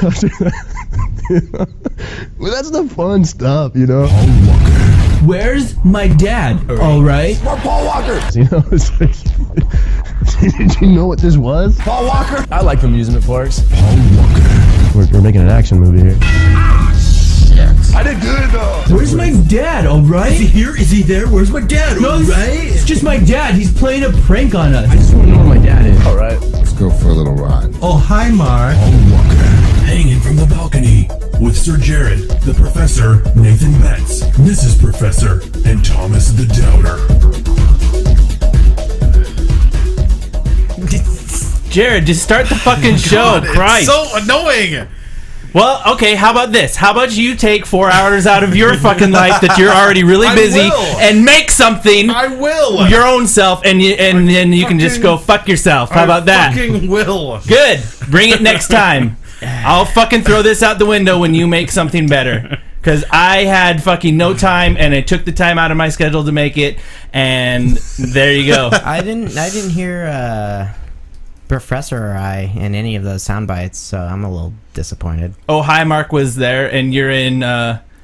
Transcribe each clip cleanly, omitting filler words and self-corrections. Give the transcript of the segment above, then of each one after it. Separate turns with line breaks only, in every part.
Well, that's the fun stuff, you know.
Where's my dad? All right.
More Paul Walker.
You know, it's like, did you know what this was?
Paul Walker.
I like amusement parks.
We're making an action movie here.
I did good though.
Where's my dad? All right.
Is he here? Is he there? Where's my dad?
No,
All right.
it's just my dad. He's playing a prank on us. I just want to know where my dad is.
All right.
Let's go for a little ride.
Oh, hi, Mark.
Hanging from the balcony with Sir Jarod, the Professor, Nathan Betts, Mrs. Professor, and Thomas the Doubter.
Jarod, just start the fucking show. Christ.
It's so annoying.
Well, okay, how about this? How about you take 4 hours out of your fucking life that you're already really busy and make something
I will.
your own self, and then you can just go fuck yourself. How about that?
Fucking will.
Good. Bring it next time. I'll fucking throw this out the window when you make something better. Because I had fucking no time, and I took the time out of my schedule to make it, and there you go.
I didn't hear Professor or I in any of those sound bites, so I'm a little disappointed.
Oh, hi, Mark was there, and you're in.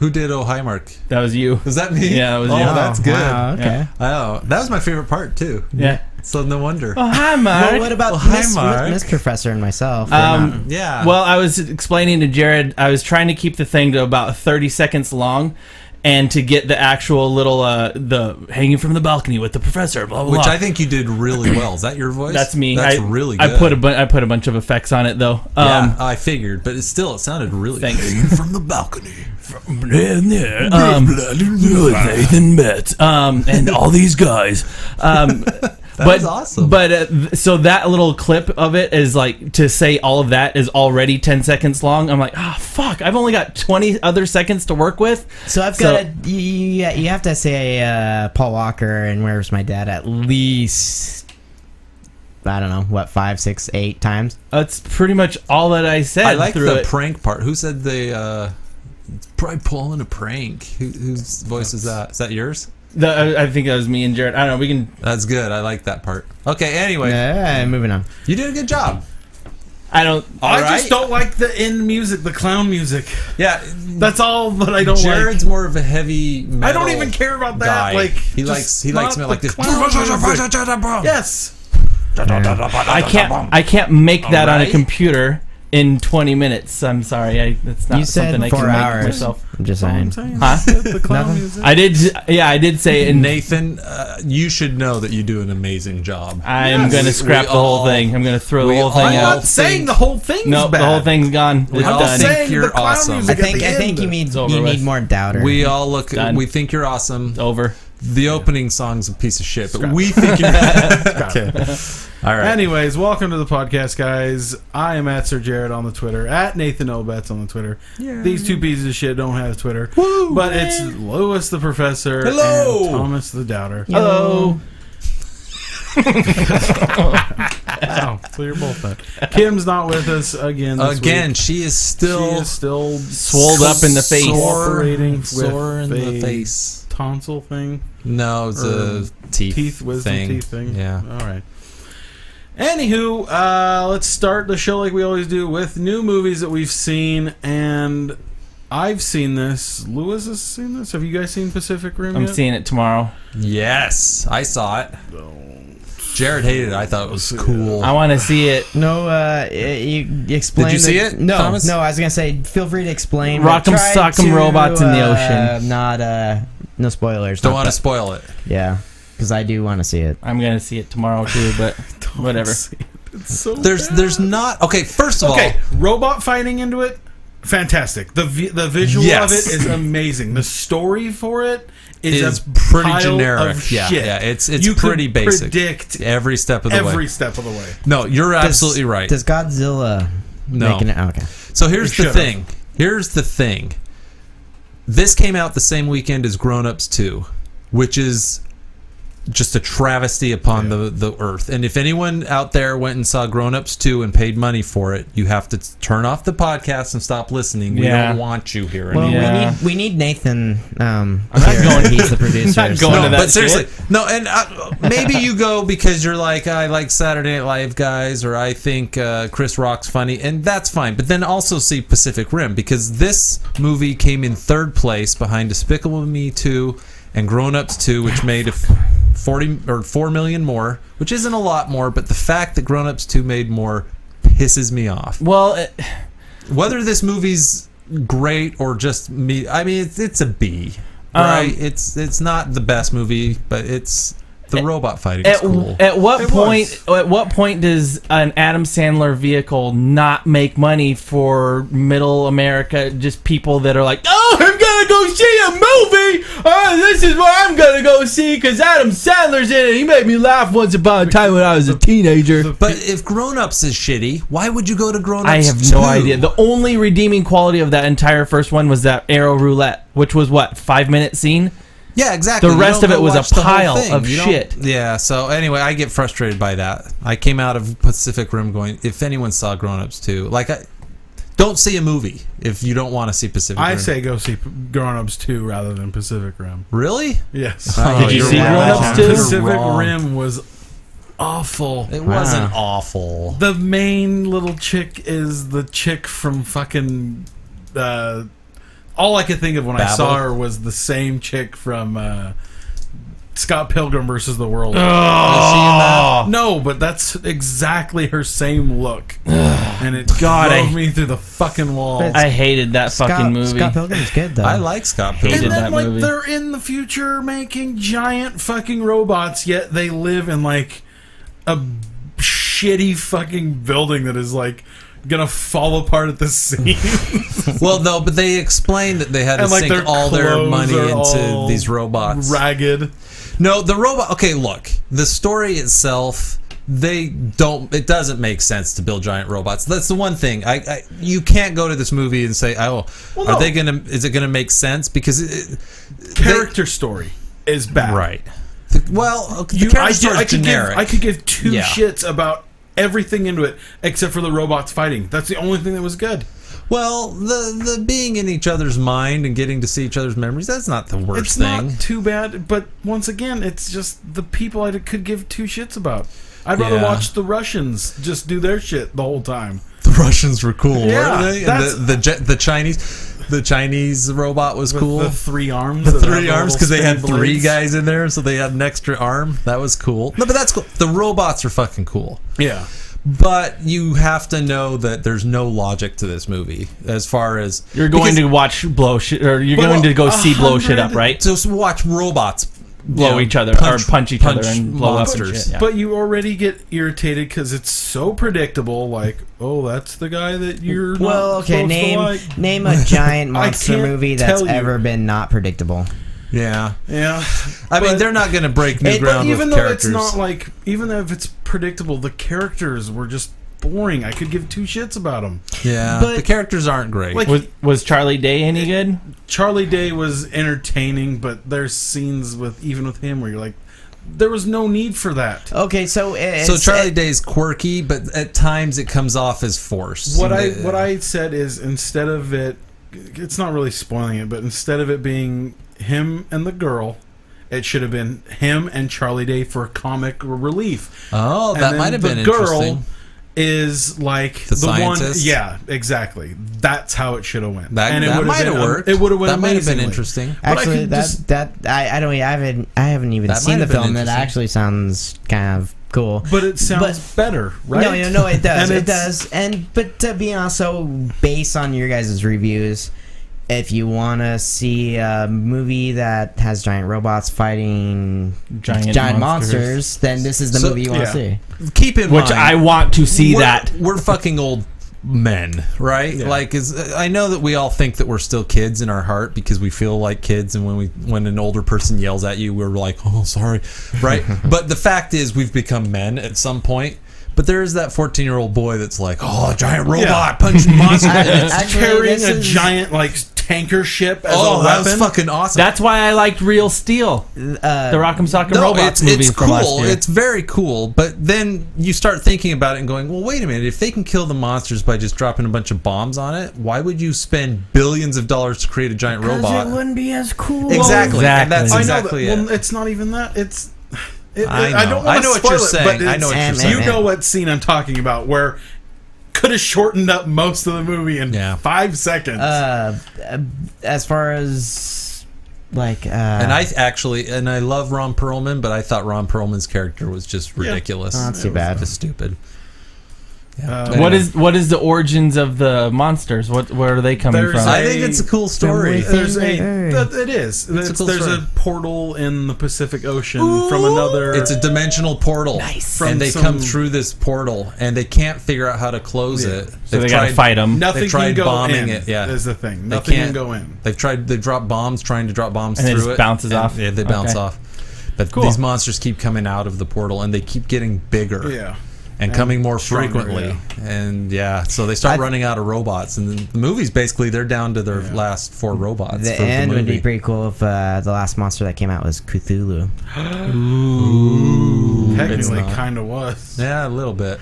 Who did Oh Hi Mark?
That was you.
Was that me?
Yeah, it was
you.
you.
Oh, that's good.
Wow, okay.
Yeah.
Oh, that was my favorite part too.
Yeah.
So no wonder.
Oh, hi, Mark.
Well, what about
hi, Mark.
Miss Professor and myself?
Yeah.
Well, I was explaining to Jarod, I was trying to keep the thing to about 30 seconds long, and to get the actual little the hanging from the balcony with the professor, blah blah.
Which
blah.
I think you did really well. Is that your voice?
That's me.
That's really good.
I put a bunch of effects on it though.
Yeah, I figured, but it sounded really
Thanks.
good.
Hanging from the balcony.
Nathan Betts, and all these guys.
That was awesome.
But so that little clip of it is like, to say all of that is already 10 seconds long. I'm like, fuck, I've only got 20 other seconds to work with.
So I've got you have to say Paul Walker and Where's My Dad at least, I don't know, what, 5, 6, 8 times?
That's pretty much all that I said.
I like the
it.
prank part. Who said they probably pulling a prank? Whose voice is that? Is that yours?
I think that was me and Jarod. I don't know. We can.
That's good. I like that part. Okay. Anyway,
Moving on.
you did a good job.
I don't.
I just don't like the end music, the clown music.
Yeah,
That's all that I don't
Jared's
like.
more of a heavy metal
I don't even care about that.
guy.
Like
he likes me like this.
Yes.
I can't make that on a computer in 20 minutes. I'm sorry. That's not
You said
something I
4
can make
hours.
myself.
I'm just saying.
Huh?
The clown music.
I did. Yeah, I did say it.
Nathan, you should know that you do an amazing job.
I'm going to scrap the whole thing. I'm going to throw the whole thing
I'm
out.
not saying the whole thing's
No,
bad.
the whole thing's gone. It's
all
done.
think
saying
you're
the clown
awesome.
music
I think
at the end.
you
over with.
need more doubter.
We all look.
Done.
We think you're awesome.
It's over.
The opening song's a piece of shit, but we think you're okay. All right.
Anyways, welcome to the podcast, guys. I am at Sir Jarod on the Twitter, at Nathan Obetz on the Twitter. These two pieces of shit don't have Twitter.
Woo,
but
man.
it's Lewis the Professor
Hello.
and Thomas the Doubter.
Hello.
Oh, so you're both that. Kim's not with us again this week.
She is still
Swolled up in the face.
Operating
sore in
with
the
a
face.
tonsil thing.
No, it's a teeth
wisdom
thing.
teeth thing.
Yeah.
All right. Anywho, let's start the show like we always do with new movies that we've seen, and I've seen this. Lewis has seen this. Have you guys seen Pacific Rim
I'm
yet?
seeing it tomorrow.
Yes, I saw it. Jared hated it. I thought it was cool.
I want to see it.
No, you explain.
Did you see it,
No,
Thomas?
no. I was gonna say, feel free to explain.
Rock'em
Try
sock'em
to,
robots in the ocean.
Not no spoilers.
Don't
not
want to
that-
spoil it.
Yeah, because I do want to see it.
I'm going to see it tomorrow too, but whatever.
It's so
There's not. Okay, first of all,
robot fighting into it, fantastic. The visual
Yes.
of it is amazing. The story for it is a
pretty
pile
generic.
of
Yeah,
shit.
yeah. It's
You
pretty
could
basic.
Predict
every step of the way.
every step of the way.
No, you're absolutely right.
Does Godzilla
No.
making it? Okay.
So here's the
should've.
thing. Here's the thing. This came out the same weekend as Grown Ups 2, which is just a travesty upon the earth. And if anyone out there went and saw Grown Ups 2 and paid money for it, you have to turn off the podcast and stop listening. We don't want you here
Well,
anymore.
we need Nathan.
I'm not going.
He's the producer.
I'm not going to that.
But seriously, no. And maybe you go because you're like, I like Saturday Night Live guys, or I think Chris Rock's funny, and that's fine. But then also see Pacific Rim, because this movie came in third place behind Despicable Me 2 and Grown Ups 2, which made 4 million more, which isn't a lot more, but the fact that Grown Ups 2 made more pisses me off.
Well,
Whether this movie's great or just me, I mean, it's a B, right? It's not the best movie, but it's the robot fighting is cool.
At what point does an Adam Sandler vehicle not make money for middle America? Just people that are like, oh, I'm gonna go see a movie. Oh, this is what I'm gonna go see because Adam Sandler's in it. He made me laugh once upon a time when I was a teenager.
But if Grown Ups is shitty, why would you go to Grown Ups?
I have no idea. The only redeeming quality of that entire first one was that arrow roulette, which was what, 5-minute scene.
Yeah, exactly.
The rest of it was a pile of shit.
Yeah, so anyway, I get frustrated by that. I came out of Pacific Rim going, if anyone saw Grown Ups 2, don't see a movie if you don't want to see Pacific Rim.
I say go see Grown Ups 2 rather than Pacific Rim.
Really?
Yes.
Did you see Grown Ups 2?
Pacific Rim was awful.
It wasn't awful.
The main little chick is the chick from fucking... all I could think of when I saw her was the same chick from Scott Pilgrim versus the World.
Is she in that?
No, but that's exactly her same look. And it drove me through the fucking wall.
I hated that fucking movie.
Scott Pilgrim's good, though.
I like Scott Pilgrim.
And then,
that movie.
they're in the future making giant fucking robots, yet they live in, like, a shitty fucking building that is, like, gonna fall apart at the seams.
Well, no, but they explained that they had to sink all their money into these robots.
Ragged.
No, the robot... Okay, look. The story itself... It doesn't make sense to build giant robots. That's the one thing. You can't go to this movie and say, is it gonna make sense? Because
character story is bad.
Right. The character story is generic.
I could give two shits about everything into it except for the robots fighting. That's the only thing that was good.
Well, the being in each other's mind and getting to see each other's memories, that's not the worst thing.
It's not too bad, but once again, it's just the people I could give two shits about. I'd rather watch the Russians just do their shit the whole time.
The Russians were cool,
Yeah,
weren't they? And the Chinese robot was
With
cool.
the 3 arms.
The
that have
3 arms, because they had
little
3
blades.
guys in there, so they had an extra arm. That was cool. No, but that's cool. The robots are fucking cool.
Yeah.
But you have to know that there's no logic to this movie as far as
You're going to watch blow shit, or you're going to go see blow shit up, right?
to watch robots
Blow each other or punch each other and blow
monsters.
up and shit. Yeah.
But you already get irritated because it's so predictable. Like, oh, that's the guy that you're.
Well, okay. Name a giant monster
can't
movie that's
tell you.
ever been not predictable.
Yeah.
Yeah.
I mean, they're not going to break new ground
even
with
though
characters.
it's not like, even if it's predictable, the characters were just boring. I could give two shits about them.
Yeah,
But-
the characters aren't great.
Like-
Was Charlie Day any good?
Charlie Day was entertaining, but there's scenes even with him where you're like, there was no need for that.
Okay, so
Charlie Day's quirky, but at times it comes off as forced.
What I said is, instead of it's not really spoiling it, but instead of it being him and the girl, it should have been him and Charlie Day for comic relief.
Oh,
And
that
then
might have
the
been
girl
interesting.
Is like
The
one.
scientist?
Yeah, exactly. That's how it should have went.
That
would've
might have
been,
worked.
It would have went.
That might have been
amazingly.
interesting.
But I
actually,
could
I haven't even
That
seen
might
the
have been
film. That
interesting.
actually sounds kind of cool.
But it sounds better, right?
No, it does.
And
It does. But to be honest, so based on your guys' reviews, if you want to see a movie that has giant robots fighting giant monsters, then this is the movie you want to see.
Keep in mind,
Which I want to see
we're,
that.
We're fucking old men, right?
Yeah.
Like, I know that we all think that we're still kids in our heart because we feel like kids, and when an older person yells at you, we're like, oh, sorry, right? But the fact is, we've become men at some point. But there is that 14-year-old boy that's like, oh, a giant robot punching monster.
And it's
Actually,
carrying
this
a
is-
giant, like, tanker ship as a
Oh, that was
weapon.
fucking awesome.
That's why I liked Real Steel, the Rock'em Sock'em
No,
Robots movie
it's
from last
cool.
year.
It's very cool. But then you start thinking about it and going, well, wait a minute. If they can kill the monsters by just dropping a bunch of bombs on it, why would you spend billions of dollars to create a giant robot?
it wouldn't be as cool.
Exactly. And that's
I know
exactly
that.
it.
Well, it's not even that. It's.
I
don't
know.
want
I know
to
what you're
spoil it,
saying.
but
I know what you're
it's-
saying.
You know what scene I'm talking about, where could have shortened up most of the movie in 5 seconds.
As far as like,
And I love Ron Perlman, but I thought Ron Perlman's character was just ridiculous.
not too bad.
Just stupid.
What is the origins of the monsters? Where are they coming
There's
from?
I think it's a cool story.
It is.
It's a cool
There's
story.
a portal in the Pacific Ocean from another.
It's a dimensional portal.
Nice.
And they
From
come
some-
through this portal, and they can't figure out how to close it.
So they gotta fight them.
Nothing
They've tried
can go
bombing
in.
it. Yeah,
is the thing.
They
Nothing
can't
can go in.
They've dropped bombs, trying to drop bombs
And it
through
just
it.
bounces
and-
off?
Yeah, they bounce
Okay.
off. But
Cool.
these monsters keep coming out of the portal, and they keep getting bigger.
Yeah.
And coming more
stronger,
frequently, and so they start running out of robots, and the movie's basically they're down to their last 4 robots.
the
for
end would be
movie.
pretty cool if the last monster that came out was Cthulhu.
Technically,
not.
kind of was.
Yeah, a little bit.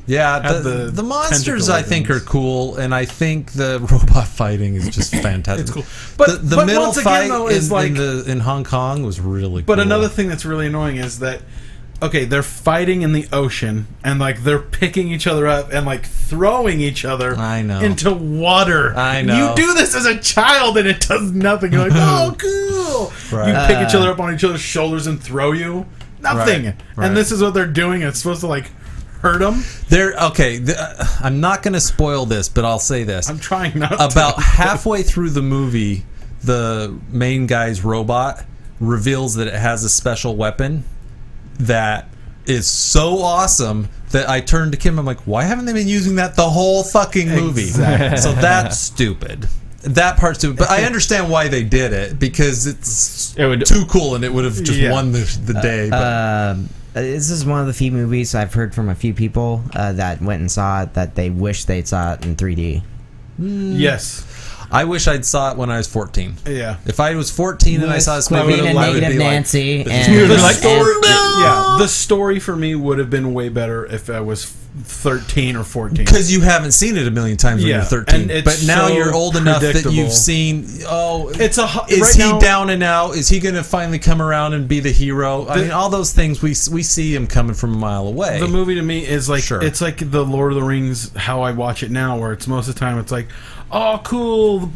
Yeah,
Had
the
the
monsters I think
tentacle
are cool, and I think the robot fighting is just fantastic.
It's cool. But
the
but
middle
once
fight
again, though, is like.
in Hong Kong was really cool.
But another thing that's really annoying is that. Okay, they're fighting in the ocean, and like they're picking each other up and like throwing each other
I know.
into water.
I know.
You do this as a child, and it does nothing. You're like, oh, cool.
Right.
You pick each other up on each other's shoulders and throw you. Nothing.
Right.
And this is what they're doing. It's supposed to like hurt them.
I'm not going to spoil this, but I'll say this.
I'm trying not to.
About halfway through the movie, the main guy's robot reveals that it has a special weapon that is so awesome that I turned to Kim. I'm like, why haven't they been using that the whole fucking movie?
Exactly.
So that's stupid. That part's stupid. But I understand why they did it, because it would too cool, and it would have just won the day. But.
This is one of the few movies I've heard from a few people that went and saw it that they wish they'd saw it in 3D.
Yes.
I wish I'd saw it when I was 14.
Yeah.
If I was 14 and I saw this movie,
Queen and
I would
Native
be
Nancy
like,
and
The story, yeah, the story for me would have been way better if I was 13 or 14.
because you haven't seen it a million times when
Yeah,
you're 13.
and it's
But now
so
you're old enough that
predictable.
you've seen. Oh,
It's a
is
right
he
now-
down and out? Is he going to finally come around and be the hero? I mean, all those things we see him coming from a mile away.
The movie to me is like
Sure.
it's like the Lord of the Rings. How I watch it now, where it's most of the time it's like, oh, cool,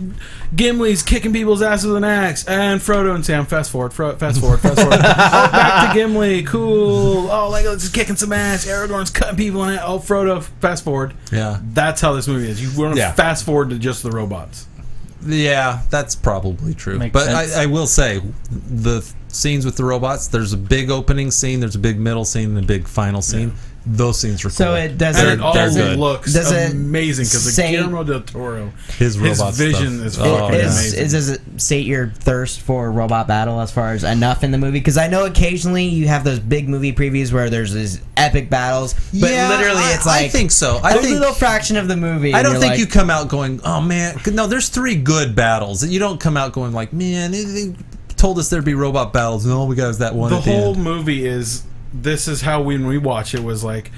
Gimli's kicking people's asses with an axe, and Frodo and Sam. Fast forward. Oh, back to Gimli. Cool. Oh, Legolas is kicking some ass. Aragorn's cutting people in it. Oh, Frodo. Fast forward.
Yeah.
That's how this movie is. You want to
Yeah.
fast forward to just the robots.
Yeah, that's probably true.
Makes
But
sense.
I will say, the scenes with the robots, there's a big opening scene, there's a big middle scene, and a big final scene. Those scenes are cool.
So it does
And
it
it all
does it
looks
does it
amazing because
say-
Guillermo del Toro,
his robot
vision
stuff.
is
Oh,
fucking
yeah.
amazing.
does it sate your thirst for robot battle as far as enough in the movie? Because I know occasionally you have those big movie previews where there's these epic battles, but
Yeah,
literally it's like
I think so.
a little fraction of the movie.
I
and
don't
you're
think
like,
you come out going, oh man. No, there's 3 good battles. You don't come out going like, man, they told us there'd be robot battles, and all we got is that one
The
at the
whole
end.
movie is. This is how when we watch it was like.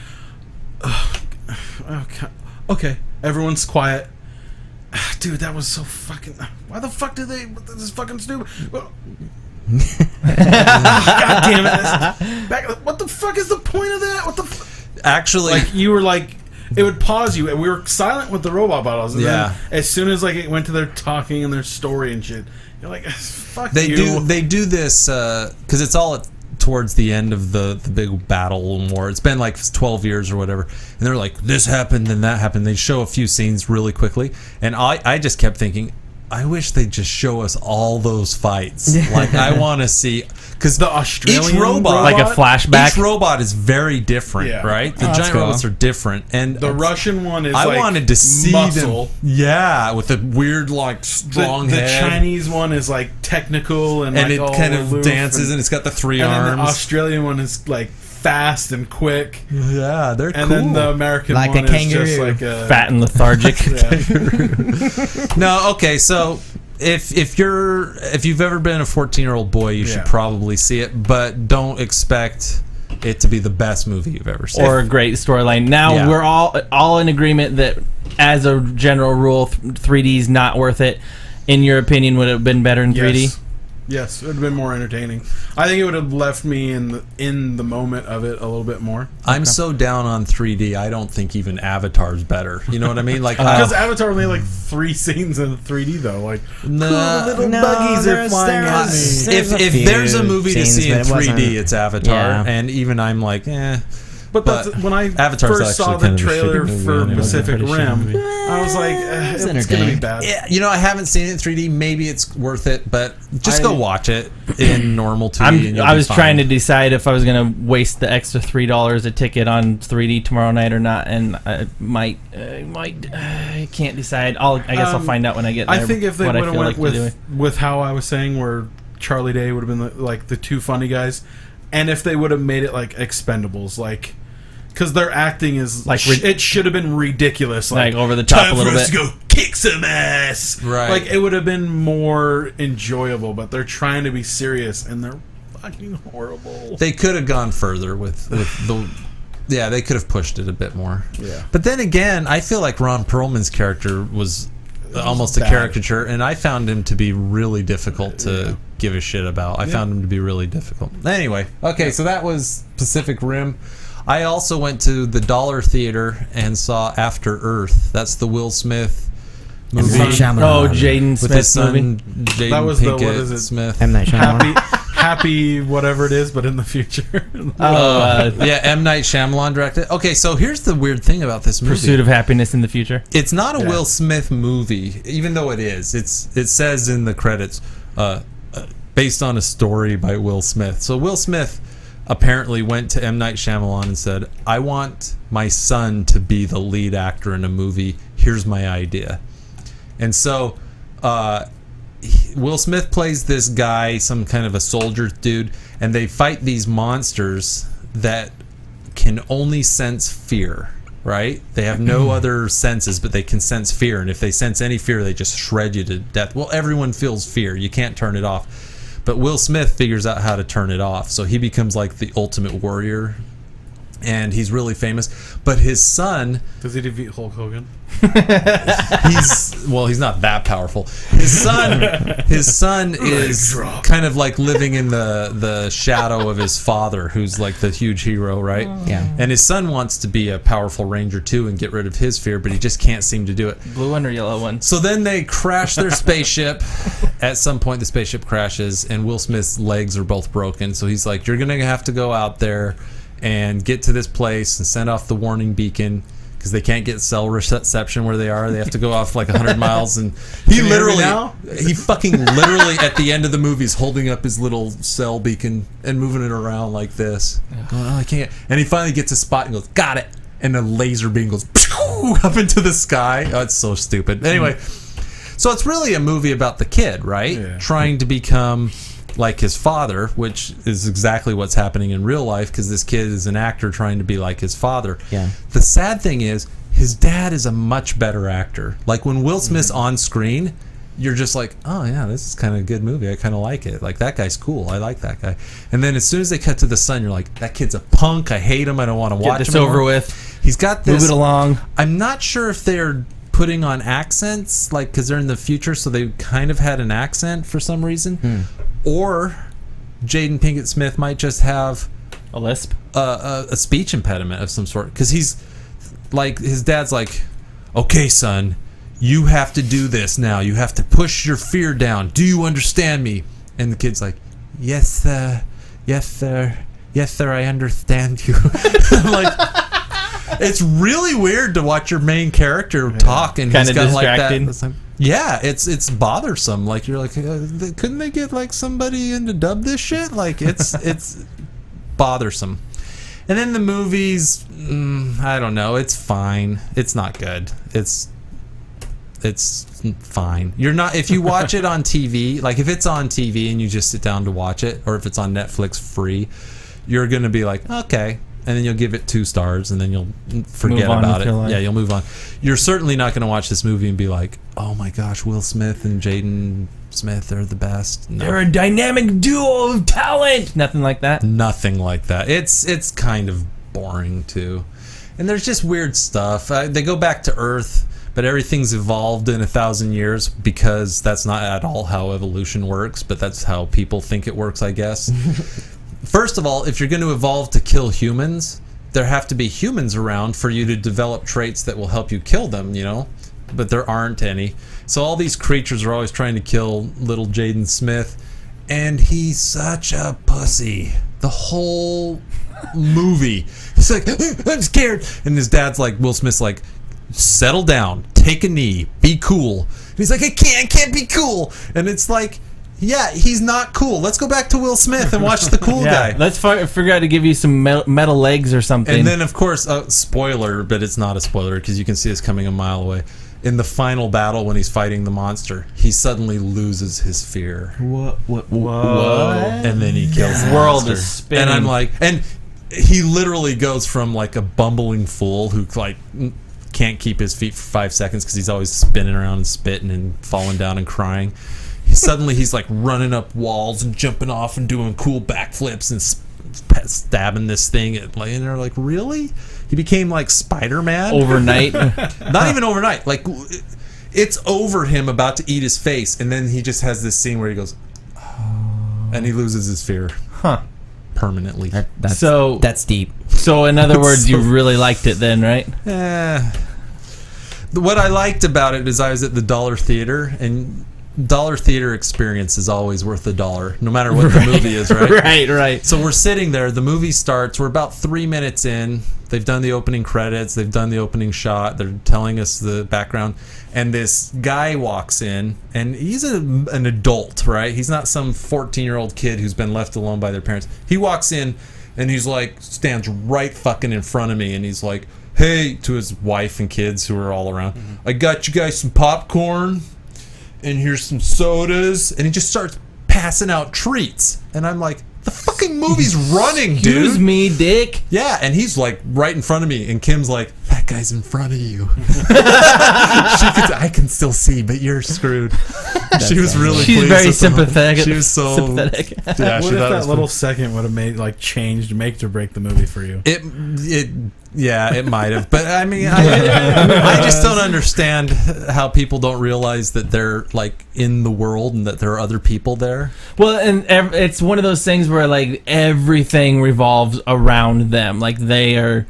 Okay, everyone's quiet. Dude, that was so fucking. Why the fuck did they? This is fucking stupid. God damn it! What the fuck is the point of that? What the?
Actually,
Like you were like, it would pause you, and we were silent with the robot battles. And
Yeah.
then as soon as like it went to their talking and their story and shit, you're like, fuck
they
you.
do this because it's all towards the end of the big battle and war. It's been like 12 years or whatever, and they're like, this happened and that happened. They show a few scenes really quickly, and I just kept thinking, I wish they'd just show us all those fights. Like, I want to see, because
The Australian
each robot,
Like a flashback?
each robot is very different,
Yeah.
right? The
that's
giant
cool.
robots are different, and
The Russian one is
I
like
wanted to see
muscle.
them, yeah, with the weird like strong
The
head.
Chinese one is like technical and
and
like
it
all
kind of
aloof
dances and it's got the 3
and then
arms.
the Australian one is like fast and quick.
Yeah, they're
And
cool.
then the American
Like
one
a
is just
kangaroo.
like a
Fat and lethargic.
No, okay, so if you've ever been a 14-year-old boy, you should probably see it, but don't expect it to be the best movie you've ever seen.
Or a great storyline. Now we're all in agreement that, as a general rule, 3D is not worth it. In your opinion, would it have been better in 3D?
Yes, it would have been more entertaining. I think it would have left me in the moment of it a little bit more.
I'm so down on 3D, I don't think even Avatar's better. You know what I mean? Like
Because Avatar only had like 3 scenes in 3D though. Like
No,
cool little buggies are flying at me.
if there's a movie to see in 3D, it's Avatar,
Yeah.
and even I'm like,
But that's when I
Avatar's
first saw
actually
the
kind of a
trailer
shitty movie
for
anyway.
Pacific
Pretty shitty
Rim,
movie.
I was like, it's going to be
entertaining.
bad.
yeah, you know, I haven't seen it in 3D. Maybe it's worth it, but just go watch it in normal 2D. and you'll
I
be
was
fine.
trying to decide if I was going to waste the extra $3 a ticket on 3D tomorrow night or not, and I can't decide. I guess I'll find out when I get there.
I think if they
what
would
I
have
feel
went
like doing.
with how I was saying, where Charlie Day would have been like the 2 funny guys, and if they would have made it like Expendables, like. Because their acting is
Like
it should have been ridiculous,
like over the top a little bit.
To go kick some ass,
Right.
Like it would have been more enjoyable. But they're trying to be serious, and they're fucking horrible.
They could have gone further with the. Yeah, they could have pushed it a bit more.
Yeah.
But then again, I feel like Ron Perlman's character was almost a
bad.
caricature, and I found him to be really difficult to give a shit about. I found him to be really difficult. Anyway, okay, so that was Pacific Rim. I also went to the Dollar Theater and saw After Earth. That's the Will Smith movie
Jaden
with his
Smith
son
movie.
Jaden
That was the-
Pinkett
what is it?
Smith.
M. Night Shyamalan.
happy whatever it is, but in the future.
Yeah, M. Night Shyamalan directed. Okay, so here's the weird thing about this movie.
Pursuit of Happiness in the Future.
It's not a Will Smith movie, even though it is. It says in the credits, based on a story by Will Smith. So Will Smith apparently went to M. Night Shyamalan and said, I want my son to be the lead actor in a movie. Here's my idea. And so Will Smith plays this guy, some kind of a soldier dude, and they fight these monsters that can only sense fear, right? They have no other senses, but they can sense fear. And if they sense any fear, they just shred you to death. Well, everyone feels fear. You can't turn it off. But Will Smith figures out how to turn it off. So he becomes like the ultimate warrior. And he's really famous. But his son...
Does he defeat Hulk Hogan?
he's not that powerful. His son is kind of like living in the shadow of his father, who's like the huge hero, right?
Yeah.
And his son wants to be a powerful ranger too and get rid of his fear, but he just can't seem to do it.
Blue one or yellow one?
So then they crash their spaceship. At some point the spaceship crashes and Will Smith's legs are both broken. So he's like, you're going to have to go out there and get to this place and send off the warning beacon, because they can't get cell reception where they are. They have to go off like 100 miles. And he fucking literally at the end of the movie is holding up his little cell beacon and moving it around like this. Going, oh, I can't. And he finally gets a spot and goes, got it. And the laser beam goes up into the sky. Oh, it's so stupid. Anyway, so it's really a movie about the kid, right?
Yeah.
Trying to become like his father, which is exactly what's happening in real life, because this kid is an actor trying to be like his father.
Yeah.
The sad thing is his dad is a much better actor. Like when Will Smith's on screen, you're just like, oh yeah, this is kind of a good movie. I kind of like it. Like that guy's cool. I like that guy. And then as soon as they cut to the son, you're like, that kid's a punk. I hate him. I don't want to watch
Get this
him
over
anymore.
with.
He's got this.
Move it along.
I'm not sure if they're putting on accents, like because they're in the future, so they kind of had an accent for some reason, or Jaden Pinkett Smith might just have
A lisp.
a speech impediment of some sort, because he's like, his dad's like, okay son, you have to do this now, you have to push your fear down, do you understand me? And the kid's like, yes sir, I understand you. I'm like, it's really weird to watch your main character talk, and he's
Kinda
got like
distracting.
that. It's like, yeah, it's bothersome. Like you're like, couldn't they get like somebody in to dub this shit? Like it's bothersome. And then the movies, I don't know. It's fine. It's not good. It's fine. You're not, if you watch it on TV, like if it's on TV and you just sit down to watch it, or if it's on Netflix free, you're going to be like, okay. And then you'll give it 2 stars, and then you'll forget
Move on
about
with
it.
your life.
Yeah, you'll move on. You're certainly not going to watch this movie and be like, oh my gosh, Will Smith and Jaden Smith are the best. No.
They're a dynamic duo of talent. Nothing like that.
Nothing like that. It's kind of boring too, and there's just weird stuff. They go back to Earth, but everything's evolved in 1,000 years because that's not at all how evolution works. But that's how people think it works, I guess. First of all, if you're going to evolve to kill humans, there have to be humans around for you to develop traits that will help you kill them, you know? But there aren't any. So all these creatures are always trying to kill little Jaden Smith, and he's such a pussy. The whole movie. He's like, I'm scared. And his dad's like, Will Smith's like, settle down, take a knee, be cool. And he's like, I can't be cool. And it's like, yeah, he's not cool. Let's go back to Will Smith and watch the cool guy.
Let's figure out to give you some metal legs or something.
And then, of course, spoiler, but it's not a spoiler because you can see it's coming a mile away. In the final battle when he's fighting the monster, he suddenly loses his fear.
What?
And then he kills the
world
monster.
is spinning.
And I'm like, and he literally goes from like a bumbling fool who like can't keep his feet for 5 seconds because he's always spinning around and spitting and falling down and crying. Suddenly he's like running up walls and jumping off and doing cool backflips and stabbing this thing and they're like, really? He became like Spider-Man
overnight.
Not even overnight, like it's over him about to eat his face, and then he just has this scene where he goes, oh, and he loses his fear permanently.
That's deep.
So in other words, you really liked it then, right?
What I liked about it is I was at the Dollar Theater, and Dollar Theater experience is always worth $1, no matter what the movie is, right?
Right.
So we're sitting there, the movie starts, we're about 3 minutes in, they've done the opening credits, they've done the opening shot, they're telling us the background, and this guy walks in, and he's an adult, right? He's not some 14-year-old kid who's been left alone by their parents. He walks in, and he's like, stands right fucking in front of me, and he's like, hey, to his wife and kids who are all around, I got you guys some popcorn, and here's some sodas, and he just starts passing out treats, and I'm like, the fucking movie's running, dude.
Excuse me, dick.
Yeah, and he's like right in front of me, and Kim's like, that guy's in front of you. I can still see, but you're screwed. She was really
She's
pleased
very
with
sympathetic.
She was so
sympathetic.
Yeah,
What if that little second would have made changed, make or break the movie for you?
It might have, but I mean, I just don't understand how people don't realize that they're like in the world and that there are other people there.
Well, and it's one of those things where like everything revolves around them. Like they are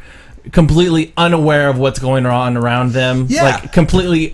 completely unaware of what's going on around them.
Yeah.
Like completely,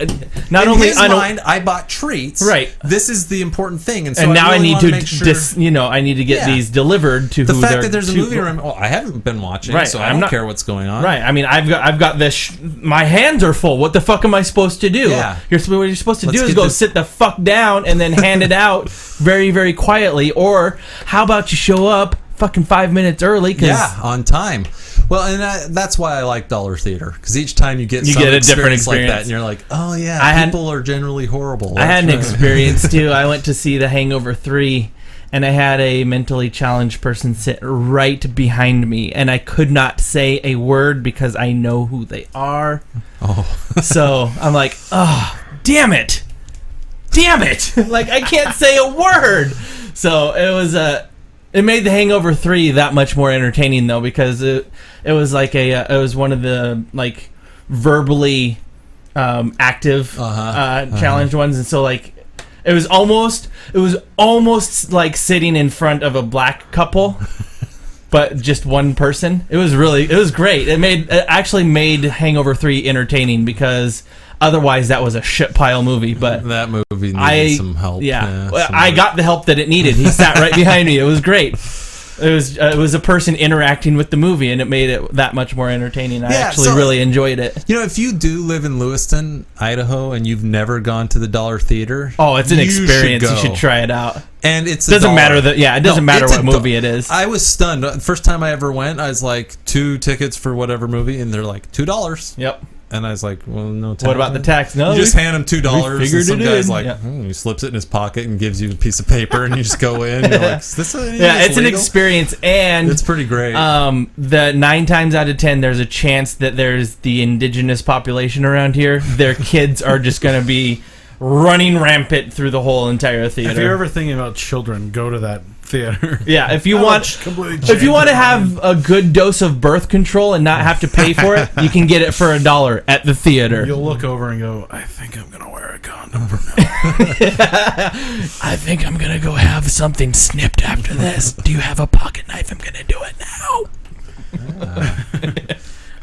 not
in
only
his mind, I bought treats.
Right.
This is the important thing, and so
and now
I
need
really
to,
make sure.
I need to get these delivered to
the
who
fact
they're
that there's a
to.
movie room. Well, I haven't been watching,
Right,
so I don't care what's going on.
Right. I mean, I've got this. My hands are full. What the fuck am I supposed to do?
Yeah.
What you're supposed to
Let's
do is
get
go
this-
sit the fuck down and then hand it out very, very quietly. Or how about you show up fucking 5 minutes early?
Yeah, on time. Well, and that's why I like Dollar Theater, because each time you get
a different experience
like that, and you're like, oh yeah, people are generally horrible.
I had an experience too. I went to see The Hangover 3, and I had a mentally challenged person sit right behind me, and I could not say a word because I know who they are.
Oh,
so I'm like, oh, damn it, like I can't say a word. So it was It made The Hangover 3 that much more entertaining though, because it was like it was one of the like verbally active challenged ones, and so like it was almost like sitting in front of a black couple, but just one person. It was great. It actually made Hangover 3 entertaining, because otherwise that was a shit pile movie. But
that movie needed some help.
Yeah, I got the help that it needed. He sat right behind me. It was great. It was a person interacting with the movie, and it made it that much more entertaining. I actually really enjoyed it.
You know, if you do live in Lewiston, Idaho, and you've never gone to the Dollar Theater,
it's an experience. You should try it out.
And it
doesn't matter what movie it is.
I was stunned. The first time I ever went, I was like, 2 tickets for whatever movie, and they're like $2.
Yep.
And I was like, well, no tax.
What about the tax? No,
You just hand him $2
figured
and some
it
guy's
in.
like,
Yeah.
he slips it in his pocket and gives you a piece of paper and you just go in. You're like, is this
it's an
legal?
experience, and
It's pretty great.
the 9 times out of 10, there's a chance that there's the indigenous population around here. Their kids are just going to be running rampant through the whole entire theater.
If you're ever thinking about children, go to that theater.
Yeah, if you
That'll
want,
completely
if you
change
want to
your
have a good dose of birth control and not have to pay for it, you can get it for $1 at the theater.
You'll look over and go, I think I'm gonna wear a condom from now.
I think I'm gonna go have something snipped after this. Do you have a pocket knife? I'm gonna do it now.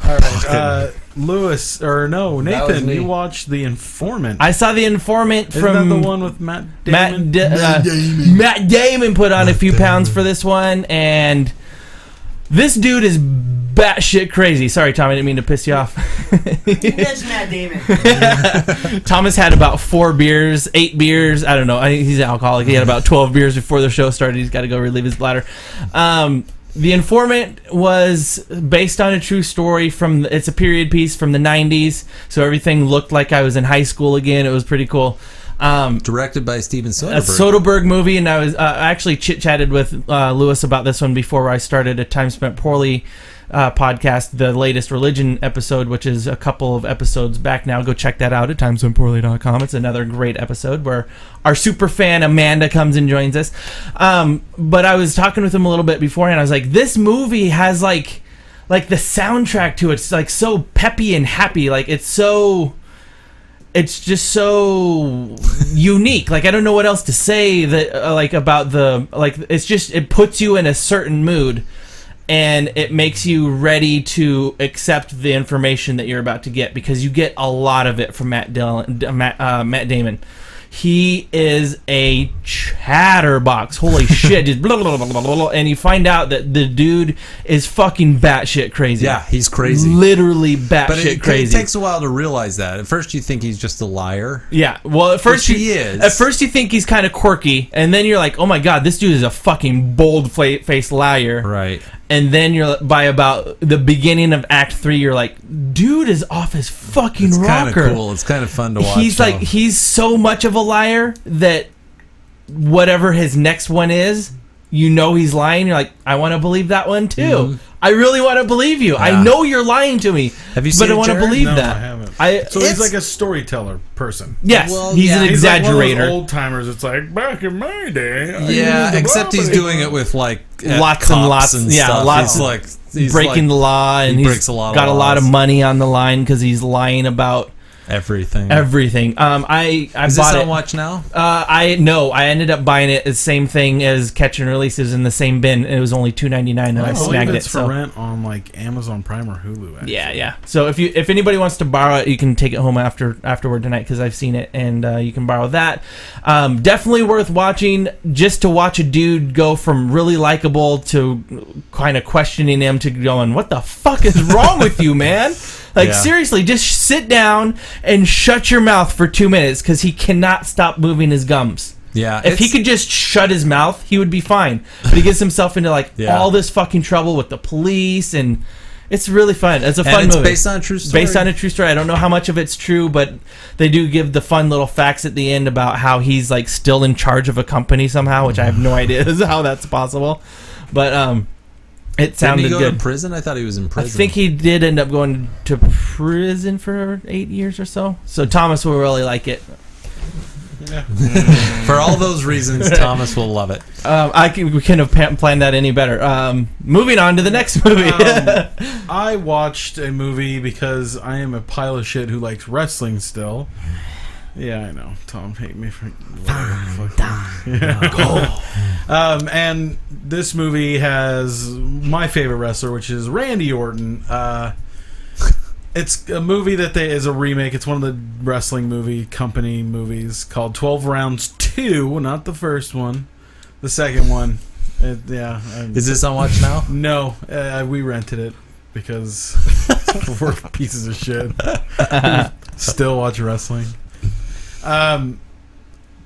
All right, Lewis, or no,
was
Nathan,
me.
you watched The Informant.
I saw The Informant
Isn't
from
that the one with Matt Damon?
Matt Damon put on a few pounds for this one, and this dude is batshit crazy. Sorry, Tom, I didn't mean to piss you off.
That's Matt Damon.
Thomas had about 8 beers. I don't know. He's an alcoholic. He had about 12 beers before the show started. He's got to go relieve his bladder. The Informant was based on a true story it's a period piece from the 90s, so everything looked like I was in high school again. It was pretty cool.
Directed by Steven Soderbergh.
A Soderbergh movie, and I was actually chit-chatted with Lewis about this one before I started a Time Spent Poorly podcast, the latest religion episode, which is a couple of episodes back now. Go check that out at timespentpoorly.com. It's another great episode where our super fan Amanda comes and joins us. But I was talking with him a little bit beforehand. I was like, this movie has like the soundtrack to it's like so peppy and happy. Like it's just so unique. Like I don't know what else to say that about it puts you in a certain mood. And it makes you ready to accept the information that you're about to get, because you get a lot of it from Matt Damon. He is a chatterbox. Holy shit. Just blah, blah, blah, blah, blah, and you find out that the dude is fucking batshit crazy.
Yeah, he's crazy.
Literally batshit crazy.
It takes a while to realize that. At first you think he's just a liar.
Yeah, well, at first
he is.
At first you think he's kind of quirky, and then you're like, oh my god, this dude is a fucking bold-faced liar.
Right.
And then you're by about the beginning of Act 3, you're like, dude is off his fucking
It's
rocker.
kind of cool. It's kind of fun to watch.
He's so much of a liar that whatever his next one is, you know he's lying. You're like, I want to believe that one too. Mm-hmm. I really want to believe you. Yeah. I know you're lying to me.
Have you seen
But I want to believe
no,
that.
I haven't.
So
he's like a storyteller person.
Yes, he's an
He's like one of those
exaggerator.
old timers. It's like back in my day.
Yeah, except he's doing it with like
lots and lots,
and
yeah,
stuff.
lots. He's breaking the law, and
he breaks a lot.
Got
of
a lot of
laws.
money on the line because he's lying about
everything.
I
Is
bought
this
it.
on Watch Now?
I ended up buying it. It's the same thing as Catch and Release. Is in the same bin. It was only $2.99, and I snagged it.
It's for rent on like Amazon Prime or Hulu. Actually.
Yeah. So if anybody wants to borrow it, you can take it home afterward tonight because I've seen it, and you can borrow that. Definitely worth watching, just to watch a dude go from really likable to kind of questioning him to going, "What the fuck is wrong with you, man?" Like, seriously, just sit down and shut your mouth for 2 minutes, because he cannot stop moving his gums.
Yeah.
If he could just shut his mouth, he would be fine. But he gets himself into, like, all this fucking trouble with the police, and it's really fun. It's a fun movie.
It's based on a true story.
Based on a true story. I don't know how much of it's true, but they do give the fun little facts at the end about how he's, like, still in charge of a company somehow, which I have no idea how that's possible. But, it sounded
Didn't he go
good.
to prison? I thought he was in prison.
I think he did end up going to prison for 8 years or so. So Thomas will really like it.
For all those reasons, Thomas will love it.
We couldn't have planned that any better. Moving on to the next movie.
I watched a movie because I am a pile of shit who likes wrestling still. Yeah, I know. Tom hate me for and this movie has my favorite wrestler, which is Randy Orton. It's a movie that is a remake. It's one of the wrestling movie company movies called 12 Rounds 2, not the first one, the second one.
Is this on Watch Now?
No, we rented it because we're pieces of shit. Still watch wrestling.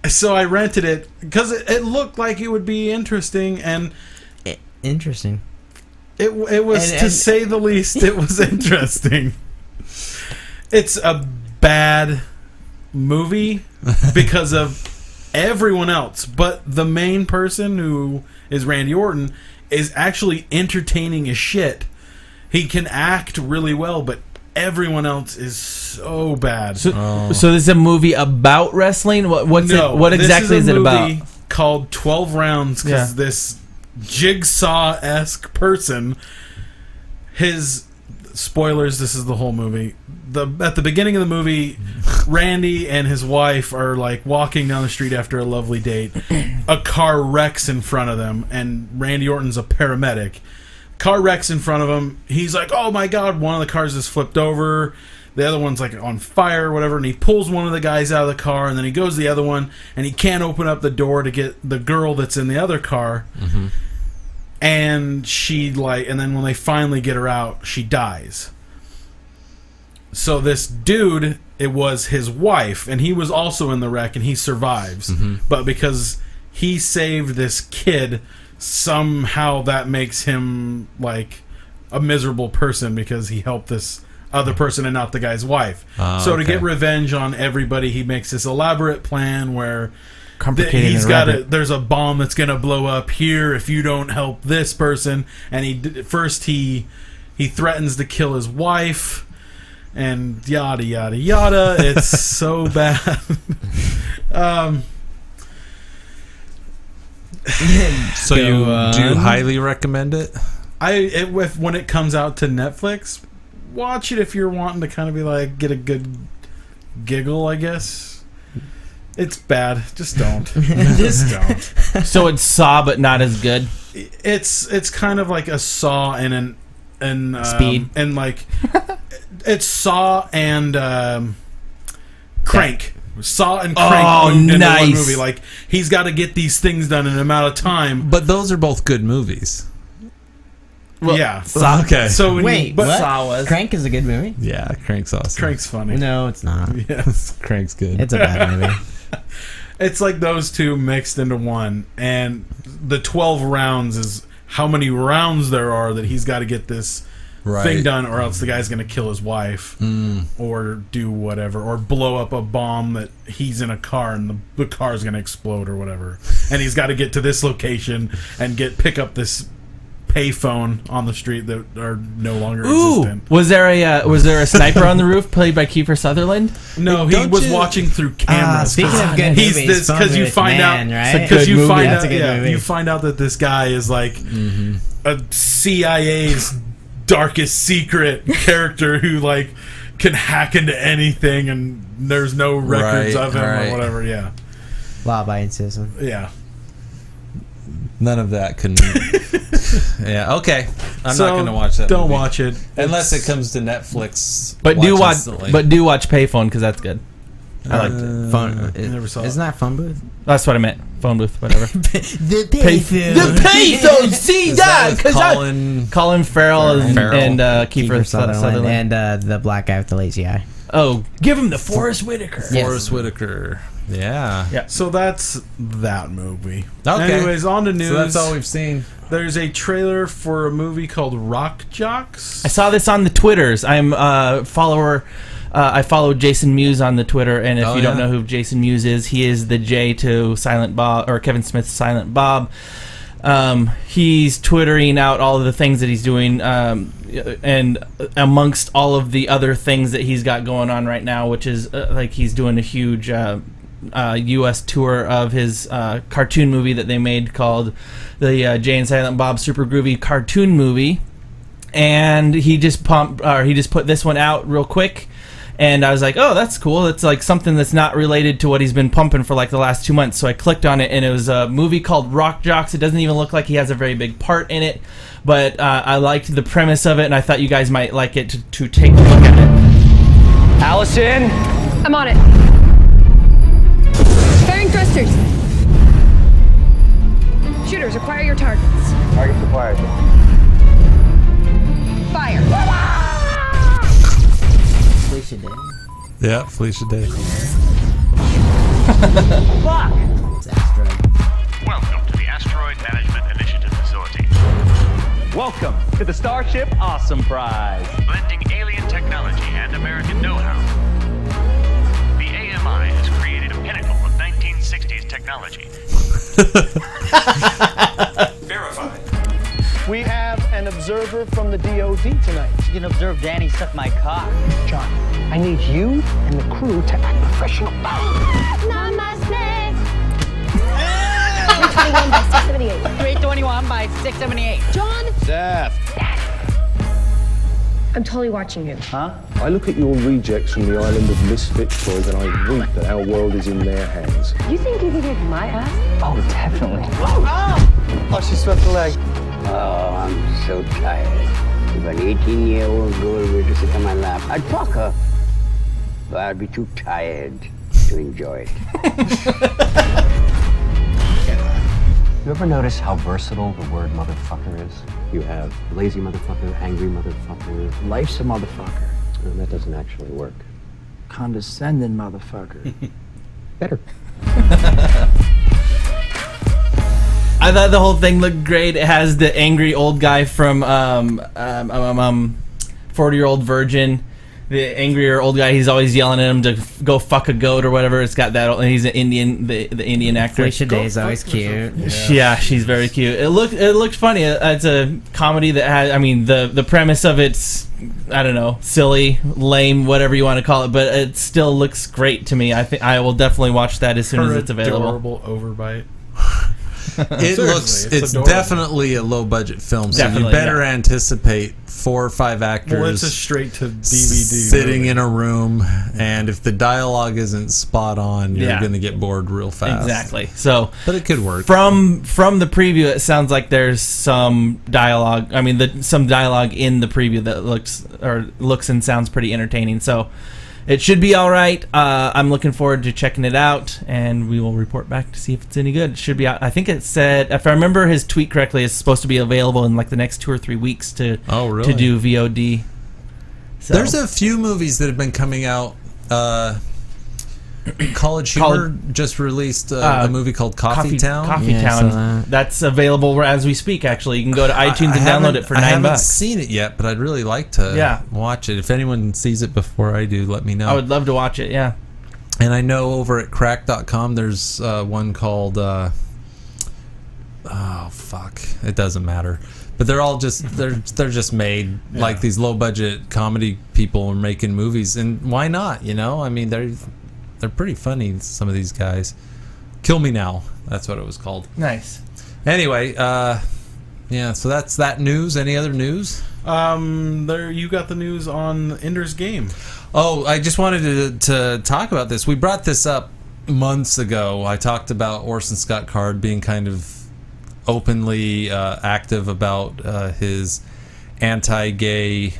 So I rented it because it looked like it would be interesting, and
interesting.
It was, to say the least, it was interesting. It's a bad movie because of everyone else, but the main person, who is Randy Orton, is actually entertaining as shit. He can act really well, but everyone else is so bad.
So this is a movie about wrestling? What exactly is it about?
Called 12 Rounds, because this Jigsaw-esque person, his... Spoilers, this is the whole movie. At the beginning of the movie, Randy and his wife are like walking down the street after a lovely date. A car wrecks in front of them, and Randy Orton's a paramedic. Car wrecks in front of him. He's like, oh my god, one of the cars is flipped over. The other one's like on fire or whatever, and he pulls one of the guys out of the car, and then he goes to the other one, and he can't open up the door to get the girl that's in the other car. Mm-hmm. And and then when they finally get her out, she dies. So this dude, it was his wife, and he was also in the wreck, and he survives. Mm-hmm. But because he saved this kid, somehow that makes him like a miserable person because he helped this other person and not the guy's wife. So to get revenge on everybody, he makes this elaborate plan where there's a bomb that's gonna blow up here if you don't help this person, and he threatens to kill his wife, and yada yada yada. It's so bad.
So you do highly recommend it?
When it comes out to Netflix, watch it if you're wanting to kind of be like get a good giggle, I guess. It's bad. Just don't. Just don't.
So it's Saw, but not as good.
It's kind of like a Saw and
Speed,
and like it's Saw and Crank. Saw and Crank into one movie. Like he's got to get these things done in an amount of time.
But those are both good movies.
Well, yeah.
Saw, okay.
So
wait, what?
Saw was
Crank is a good movie?
Yeah, Crank's awesome.
Crank's funny.
No, it's not.
Yes,
Crank's good.
It's a bad movie.
It's like those two mixed into one, and the 12 rounds is how many rounds there are that he's got to get this thing done, or else the guy's going to kill his wife or do whatever, or blow up a bomb that he's in a car and the car's going to explode or whatever, and he's got to get to this location and pick up this payphone on the street that are no longer existent.
Was there a sniper on the roof played by Kiefer Sutherland?
No, he was watching through cameras.
Speaking of good
he's
movies,
this because you find out
right?
you find out that this guy is like a CIA's darkest secret character who like can hack into anything, and there's no records of him or whatever. Yeah,
law-abiding citizen.
Yeah.
None of that can. Yeah, okay. I'm not going to watch that.
Don't
movie.
watch it
unless it comes to Netflix.
But do watch Payphone, because that's good. I liked it.
Phone.
Never saw
Isn't that Phone Booth?
That's what I meant. Phone booth, whatever.
The Payphone.
The Payphone. See that? Because Colin Farrell and Kiefer Sutherland
and the black guy with the lazy eye.
Oh, give him the Forrest Whitaker.
Yes.
Forrest Whitaker. Yeah.
So that's that movie.
Okay.
Anyways, on to news.
So that's all we've seen.
There's a trailer for a movie called Rock Jocks.
I saw this on the Twitters. I'm a follower. I follow Jason Mewes on the Twitter, and if you don't know who Jason Mewes is, he is the J to Silent Bob, or Kevin Smith's Silent Bob. He's twittering out all of the things that he's doing, and amongst all of the other things that he's got going on right now, which is like he's doing a huge U.S. tour of his cartoon movie that they made called the Jay and Silent Bob Super Groovy Cartoon Movie, and he just put this one out real quick. And I was like, oh, that's cool. It's like something that's not related to what he's been pumping for like the last 2 months. So I clicked on it, and it was a movie called Rock Jocks. It doesn't even look like he has a very big part in it, but I liked the premise of it, and I thought you guys might like it to take a look at it.
Allison?
I'm on it. Firing thrusters. Shooters, acquire your targets.
Targets acquired.
Fire.
Felicia Day.
Yeah, Felicia Day.
Fuck!
It's Asteroid.
Welcome to the Asteroid Management Initiative Facility.
Welcome to the Starship Awesome Prize.
Blending alien technology and American know-how. The AMI has created a pinnacle of 1960s technology.
Verified.
We have an observer from the DOD tonight.
You can observe Danny suck my cock.
John, I need you and the crew to act professional.
Namaste. 321 by 678.
321 by 678.
John,
Seth.
I'm totally watching you.
Huh?
I look at your rejects from the island of misfit toys and I weep that our world is in their hands.
You think you can kick my ass?
Oh, definitely.
Oh, she swept the leg.
Oh, I'm so tired. If an 18-year-old girl were to sit on my lap, I'd fuck her. But I'd be too tired to enjoy it.
You ever notice how versatile the word motherfucker is?
You have.
Lazy motherfucker, angry motherfucker.
Life's a motherfucker.
And that doesn't actually work.
Condescending motherfucker.
Better.
I thought the whole thing looked great. It has the angry old guy from 40-Year-Old Virgin. The angrier old guy, he's always yelling at him to go fuck a goat or whatever. It's got that. And he's an Indian, the Indian actor.
Felicia Day's always cute.
Yeah, she's very cute. It looked funny. It's a comedy that has. I mean, the premise of it's, I don't know, silly, lame, whatever you want to call it, but it still looks great to me. I think I will definitely watch that as soon as it's available.
Adorable overbite.
It's definitely a low budget film, so
Definitely,
you better anticipate 4 or 5 actors.
Well, it's a straight to DVD
sitting
movie.
in a room, and if the dialogue isn't spot on, you're going to get bored real fast.
Exactly. So,
but it could work.
From the preview, it sounds like there's some dialogue. I mean, some dialogue in the preview that looks and sounds pretty entertaining. So, it should be all right. I'm looking forward to checking it out, and we will report back to see if it's any good. It should be out. I think it said, if I remember his tweet correctly, it's supposed to be available in like the next 2 or 3 weeks to do VOD. So.
There's a few movies that have been coming out. College Humor just released a movie called Coffee Town.
Coffee Town. That's available as we speak, actually. You can go to iTunes and download it for $9.
I haven't seen it yet, but I'd really like to watch it. If anyone sees it before I do, let me know.
I would love to watch it, yeah.
And I know over at crack.com there's one called it doesn't matter. But they're all just they're just made like these low budget comedy people are making movies, and why not? You know, I mean they're pretty funny, some of these guys. Kill Me Now, that's what it was called.
Nice.
Anyway, so that's that news. Any other news?
There you got the news on Ender's Game.
Oh, I just wanted to talk about this. We brought this up months ago. I talked about Orson Scott Card being kind of openly active about his anti-gay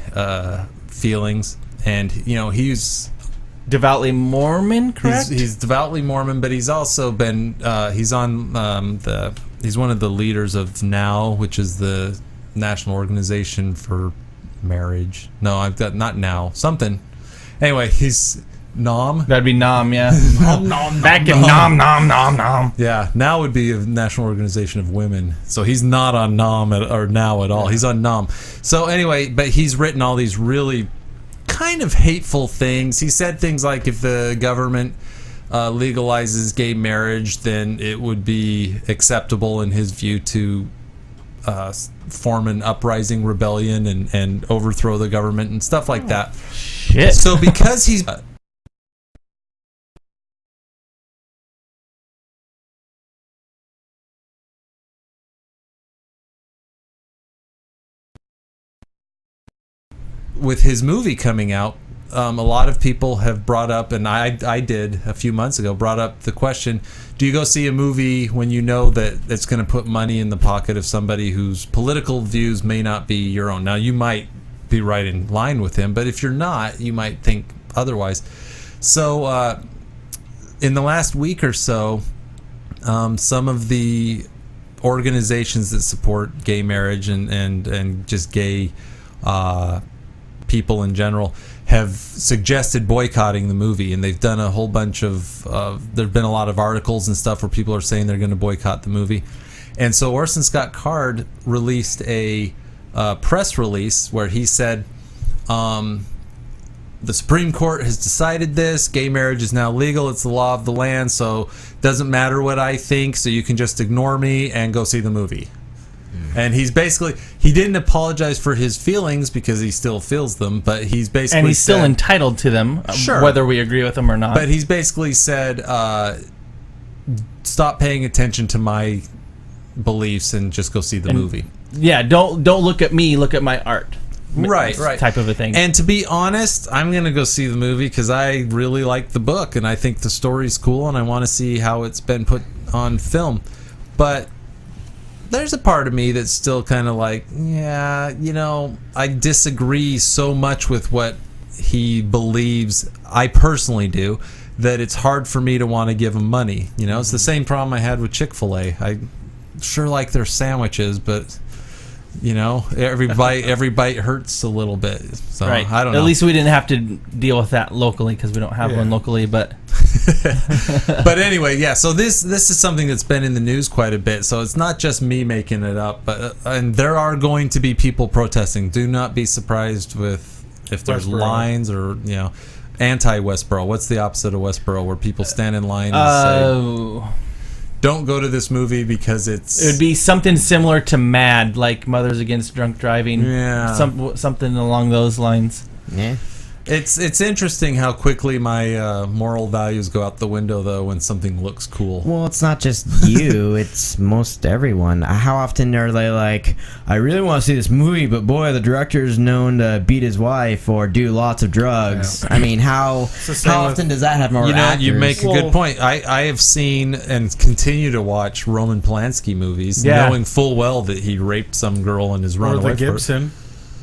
feels, and he's
devoutly Mormon, correct?
He's devoutly Mormon, but he's also been he's on he's one of the leaders of NOW, which is the National Organization for Marriage. No, I've got not NOW, something. Anyway, he's NOM.
That'd be NOM, yeah. Back in NOM.
Yeah, NOW would be a National Organization of Women. So he's not on NOM or NOW at all. He's on NOM. So anyway, but he's written all these really kind of hateful things. He said things like if the government legalizes gay marriage, then it would be acceptable in his view to form an uprising rebellion and overthrow the government and stuff like that.
Shit.
So because he's with his movie coming out, a lot of people have brought up, and I did a few months ago, brought up the question, do you go see a movie when you know that it's going to put money in the pocket of somebody whose political views may not be your own? Now, you might be right in line with him, but if you're not, you might think otherwise. So, in the last week or so, some of the organizations that support gay marriage and just gay people in general have suggested boycotting the movie, and they've done a whole bunch of there've been a lot of articles and stuff where people are saying they're going to boycott the movie. And so Orson Scott Card released a press release where he said the Supreme Court has decided this. Gay marriage is now legal. It's the law of the land, so it doesn't matter what I think, so you can just ignore me and go see the movie. And he didn't apologize for his feelings because he still feels them, but he's basically
and he's still entitled to them,
sure,
whether we agree with them or not.
But he's basically said, stop paying attention to my beliefs and just go see the movie.
Yeah, don't look at me, look at my art.
Right.
Type of a thing.
And to be honest, I'm going to go see the movie because I really like the book and I think the story's cool and I want to see how it's been put on film. But there's a part of me that's still kind of like, yeah, I disagree so much with what he believes. I personally do, that it's hard for me to want to give him money. It's the same problem I had with Chick-fil-A. I sure like their sandwiches, but every bite hurts a little bit. So
right.
I don't know.
At least we didn't have to deal with that locally because we don't have one locally. But
but anyway, yeah. So this is something that's been in the news quite a bit. So it's not just me making it up, but and there are going to be people protesting. Do not be surprised if there's
Westboro.
lines or anti-Westboro. What's the opposite of Westboro, where people stand in line and say, don't go to this movie because it
would be something similar to MAD, like Mothers Against Drunk Driving.
Yeah.
Something along those lines.
Yeah.
It's interesting how quickly my moral values go out the window, though, when something looks cool.
Well, it's not just you, it's most everyone. How often are they like, I really want to see this movie, but boy, the director's known to beat his wife or do lots of drugs. Yeah. I mean, how often does that happen?
You make a good point. I have seen and continue to watch Roman Polanski movies, knowing full well that he raped some girl and is run away from
Gibson.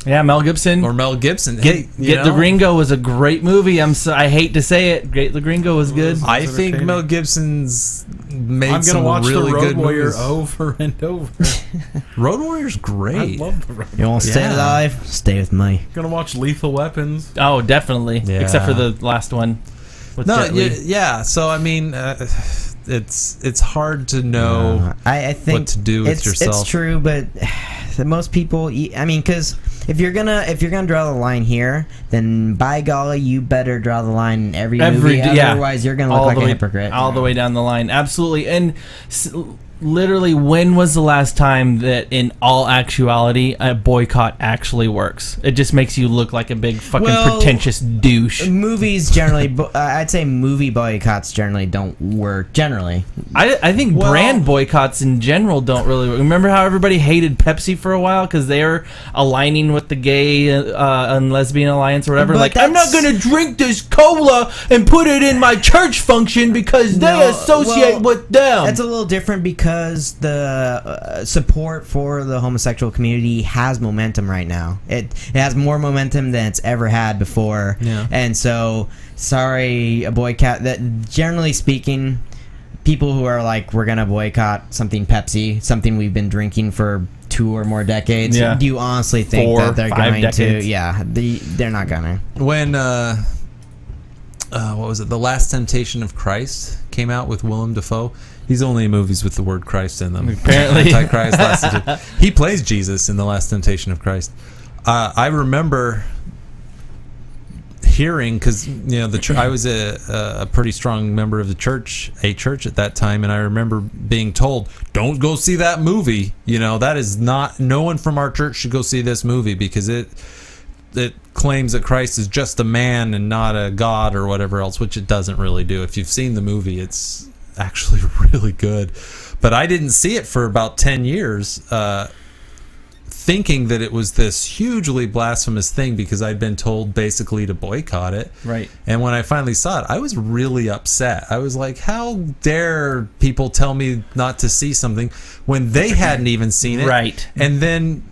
Yeah, Mel Gibson.
Get
the Gringo was a great movie. I hate to say it. The Gringo was good.
I think Mel Gibson's made some
watch
really
the Road
good
Warrior
movies.
over and over.
Road Warrior's great.
I love the Road
You want to stay alive? Stay with me.
Gonna watch Lethal Weapons.
Oh, definitely.
Yeah.
Except for the last one. With Jet Li.
Yeah. So I mean, it's hard to know.
I think
what to do with yourself.
It's true, but most people. I mean, because if you're gonna draw the line here, then by golly, you better draw the line in every movie. Otherwise, you're gonna look like a hypocrite
all the way down the line. Absolutely, and literally, when was the last time that, in all actuality, a boycott actually works? It just makes you look like a big fucking pretentious douche.
Movies generally, I'd say movie boycotts generally don't work. Generally,
I think brand boycotts in general don't really work. Remember how everybody hated Pepsi for a while because they were aligning with the gay and lesbian alliance or whatever? Like, I'm not going to drink this cola and put it in my church function because they associate with them.
That's a little different because the support for the homosexual community has momentum right now. It has more momentum than it's ever had before.
Yeah.
And so, sorry, a boycott. That generally speaking, people who are like, we're gonna boycott something Pepsi, something we've been drinking for 2 or more decades.
Yeah.
Do you honestly think that they're
5
going
decades.
to? Yeah, they're not gonna.
When what was it? The Last Temptation of Christ came out with Willem Dafoe. He's only in movies with the word Christ in them.
Apparently.
Antichrist. He plays Jesus in The Last Temptation of Christ. I remember hearing, because I was a pretty strong member of a church at that time, and I remember being told, don't go see that movie. That is not, no one from our church should go see this movie because it claims that Christ is just a man and not a god or whatever else, which it doesn't really do. If you've seen the movie, it's actually really good. But I didn't see it for about 10 years, thinking that it was this hugely blasphemous thing because I'd been told basically to boycott it.
Right.
And when I finally saw it, I was really upset. I was like, how dare people tell me not to see something when they hadn't even seen it?
Right.
And then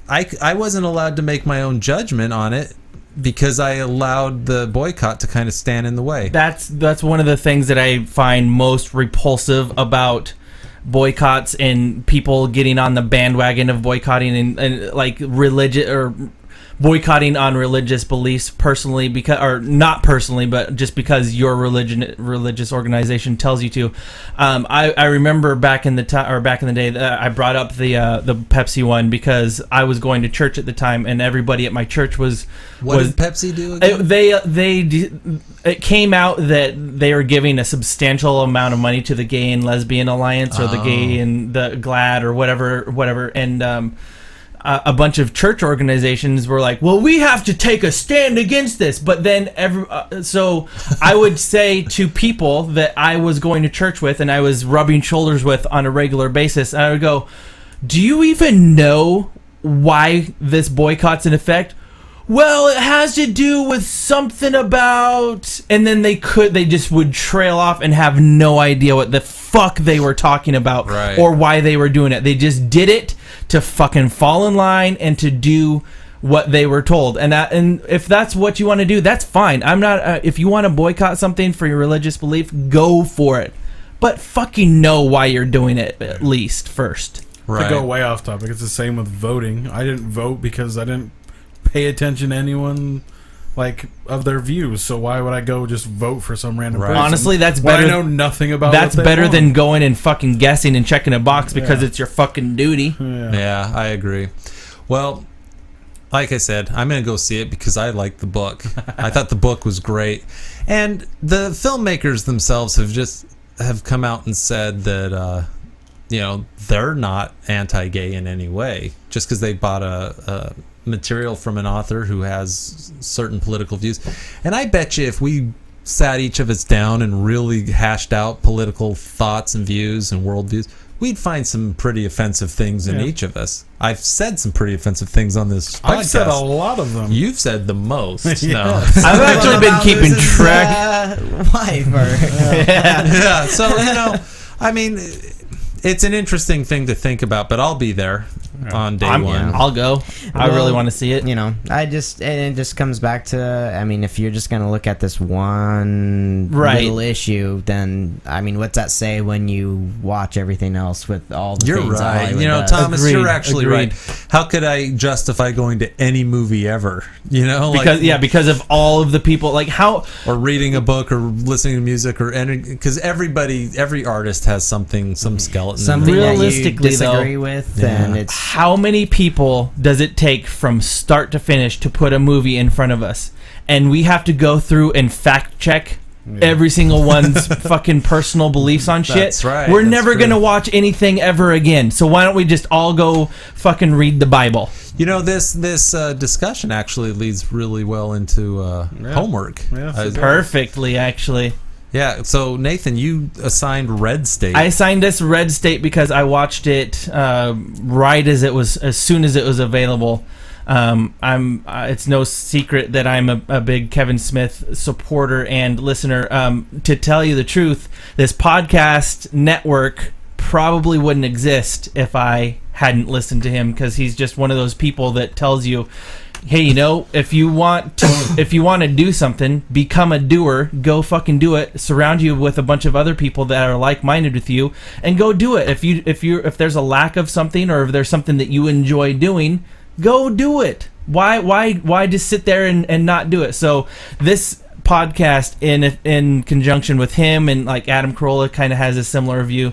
I wasn't allowed to make my own judgment on it because I allowed the boycott to kind of stand in the way.
That's one of the things that I find most repulsive about boycotts and people getting on the bandwagon of boycotting and like religion or boycotting on religious beliefs personally, because, or not personally, but just because your religious organization tells you to. I remember back in the day that I brought up the Pepsi one because I was going to church at the time, and everybody at my church was.
What did Pepsi do again?
It came out that they were giving a substantial amount of money to the Gay and Lesbian Alliance, or the Gay and the GLAAD, or whatever, and a bunch of church organizations were like, well, we have to take a stand against this. But then so I would say to people that I was going to church with and I was rubbing shoulders with on a regular basis, and I would go, do you even know why this boycott's in effect? Well, it has to do with something about, and then they just would trail off and have no idea what the fuck they were talking about,
right,
or why they were doing it. They just did it to fucking fall in line and to do what they were told. And if that's what you want to do, that's fine. I'm not. If you want to boycott something for your religious belief, go for it. But fucking know why you're doing it at least first.
Right. To go way off topic, it's the same with voting. I didn't vote because I didn't pay attention to anyone of their views, so why would I go just vote for some random person?
Honestly, that's better.
I know nothing about.
That's
what they
better
want.
than going and fucking guessing and checking a box because it's your fucking duty.
Yeah, I agree. Well, like I said, I'm gonna go see it because I like the book. I thought the book was great, and the filmmakers themselves have come out and said that they're not anti-gay in any way just because they bought a material from an author who has certain political views. And I bet you if we sat each of us down and really hashed out political thoughts and views and worldviews, we'd find some pretty offensive things in each of us. I've said some pretty offensive things on this podcast.
I've said a lot of them.
You've said the most. No.
I've actually been keeping track.
Yeah. So, I mean, it's an interesting thing to think about, but I'll be there on day one.
I'll go. I really want to see it.
It just comes back to, I mean, if you're just going to look at this one little issue, then, I mean, what's that say when you watch everything else with all the things
right.
Hollywood does?
Thomas, you're actually right. How could I justify going to any movie ever?
Because of all of the people, or
reading a book or listening to music or because every artist has some skeleton.
Something
realistically,
that you disagree with, and it's
how many people does it take from start to finish to put a movie in front of us, and we have to go through and fact check every single one's fucking personal beliefs on shit.
That's right.
We're never gonna watch anything ever again. So why don't we just all go fucking read the Bible?
This discussion actually leads really well into homework.
Perfectly, actually.
Yeah, so Nathan, you assigned Red State.
I assigned this Red State because I watched it as soon as it was available. It's no secret that I'm a big Kevin Smith supporter and listener. To tell you the truth, this podcast network probably wouldn't exist if I hadn't listened to him, because he's just one of those people that tells you, hey, if you want to do something, become a doer. Go fucking do it. Surround you with a bunch of other people that are like-minded with you, and go do it. If there's a lack of something, or if there's something that you enjoy doing, go do it. Why just sit there and not do it? So this podcast, in conjunction with him and Adam Carolla, kind of has a similar view.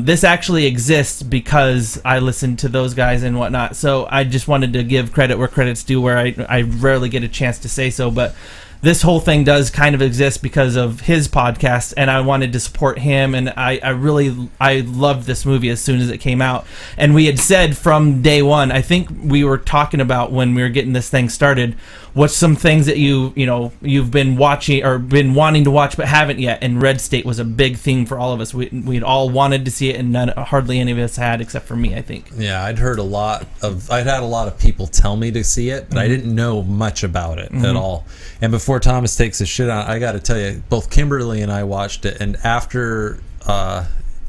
This actually exists because I listened to those guys and whatnot. So I just wanted to give credit where credit's due, where I rarely get a chance to say so. But this whole thing does kind of exist because of his podcast, and I wanted to support him. And I loved this movie as soon as it came out. And we had said from day one, I think we were talking about when we were getting this thing started, what's some things that you've been watching or been wanting to watch but haven't yet, and Red State was a big thing for all of us. We'd all wanted to see it, and hardly any of us had, except for me, I think.
Yeah, I'd had a lot of people tell me to see it, but I didn't know much about it at all. And before Thomas takes his shit on, I got to tell you, both Kimberly and I watched it, and after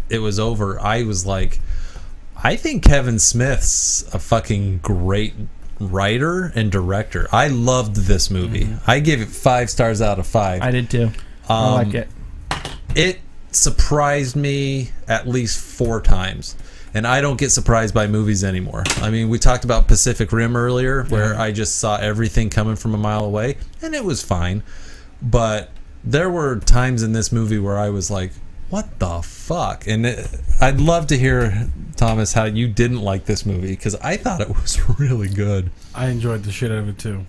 it was over, I was like, I think Kevin Smith's a fucking great writer and director. I loved this movie. I gave it 5 stars out of 5.
I did too. I like it.
It surprised me at least 4 times. And I don't get surprised by movies anymore. I mean, we talked about Pacific Rim earlier, where I just saw everything coming from a mile away, and it was fine. But there were times in this movie where I was like, what the fuck? And I'd love to hear, Thomas, how you didn't like this movie, because I thought it was really good.
I enjoyed the shit out of it too.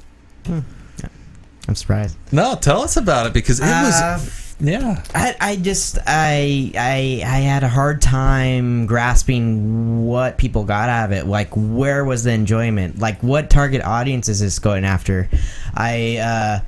I'm surprised.
No, tell us about it, because it was... Yeah,
I had a hard time grasping what people got out of it. Like, where was the enjoyment? Like, what target audience is this going after? At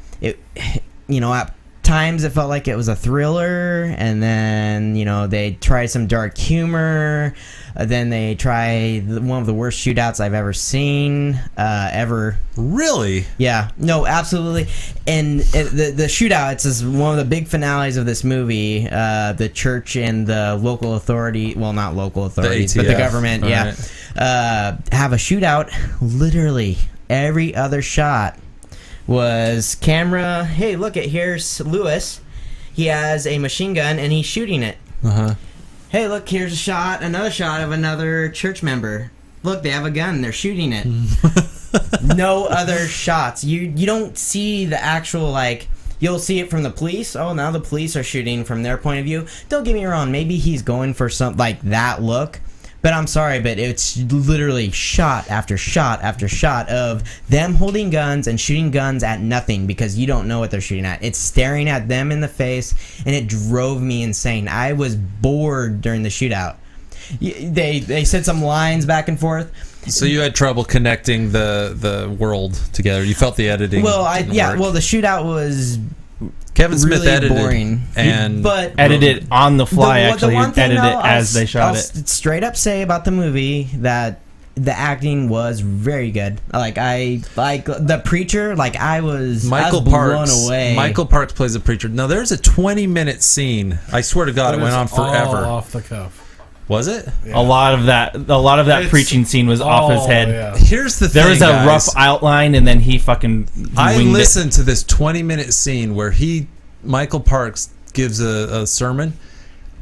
times it felt like it was a thriller, and then they tried some dark humor. Then they tried one of the worst shootouts I've ever seen, ever.
Really?
Yeah. No, absolutely. And the shootout, it's one of the big finales of this movie. The church and the local authority, well, not local authorities, but the government, have a shootout. Literally every other shot was camera. Hey, look at here's Lewis. He has a machine gun and he's shooting it. Hey, look, here's another shot of another church member. Look, they have a gun. They're shooting it. No other shots. You don't see the actual, like, you'll see it from the police. Oh, now the police are shooting from their point of view. Don't get me wrong. Maybe he's going for some, like, that look. But I'm sorry, but it's literally shot after shot after shot of them holding guns and shooting guns at nothing because you don't know what they're shooting at. It's staring at them in the face, and it drove me insane. I was bored during the shootout. They said some lines back and forth.
So you had trouble connecting the world together. You felt the editing.
Well, the shootout was...
Kevin Smith
really
edited
boring.
But edited on the fly. Actually, edited it as they shot it.
I'll straight up say about the movie that the acting was very good. Like the preacher. Like I was blown away.
Michael Parks plays the preacher. Now there's a 20-minute scene. I swear to God, it went on forever.
All off the cuff.
Was it?
Yeah. A lot of that preaching scene was off his head.
Yeah. Here's the thing,
there was a rough outline, and then he fucking.
I listened to this 20-minute scene where Michael Parks gives a sermon.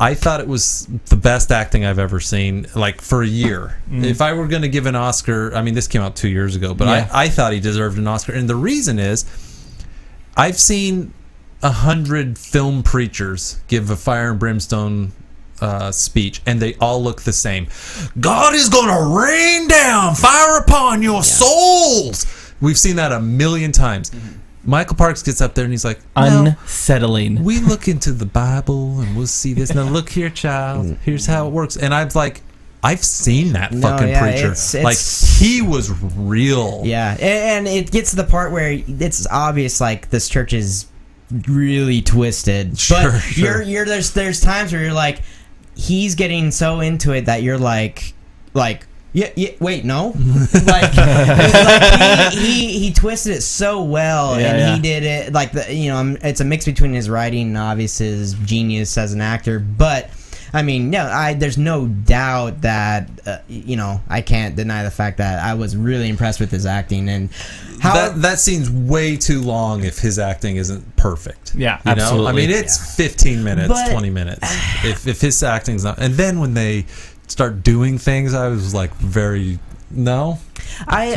I thought it was the best acting I've ever seen, like for a year. If I were going to give an Oscar, I mean, this came out 2 years ago, but I thought he deserved an Oscar, and the reason is, I've seen 100 film preachers give a fire and brimstone speech, and they all look the same. God is gonna rain down fire upon your souls. We've seen that a million times. Michael Parks gets up there and he's like,
unsettling.
We look into the Bible and we'll see this. Now look here, child, here's how it works. And I'm like, I've seen that fucking preacher.
It's
like, he was real.
Yeah, and it gets to the part where it's obvious, like, this church is really twisted. But you're there's times where you're like, he's getting so into it that you're like wait, no. He twisted it so well, and he did it like it's a mix between his writing and obviously his genius as an actor. But I mean, there's no doubt that I can't deny the fact that I was really impressed with his acting, and
that scene's way too long if his acting isn't perfect.
Yeah, absolutely.
I mean, it's 15 minutes, 20 minutes. If his acting's not, and then when they start doing things, I was like,
I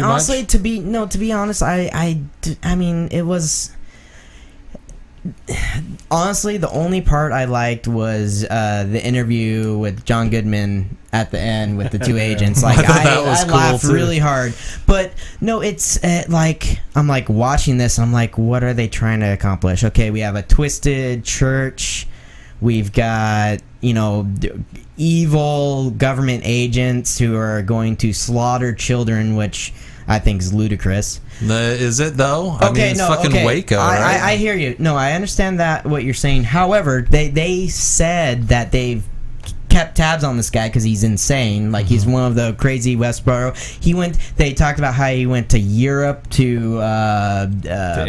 honestly, to be honest, I mean, it was. Honestly, the only part I liked was the interview with John Goodman at the end with the two agents. Like I laughed really hard, but no, it's like I'm like watching this. I'm like, what are they trying to accomplish? Okay, we have a twisted church. We've got evil government agents who are going to slaughter children, which I think is ludicrous.
Is it though? I mean, it's fucking Waco, right?
I hear you. No, I understand that what you're saying. However, they said that they've kept tabs on this guy because he's insane. Like he's one of the crazy Westboro. They talked about how he went to Europe to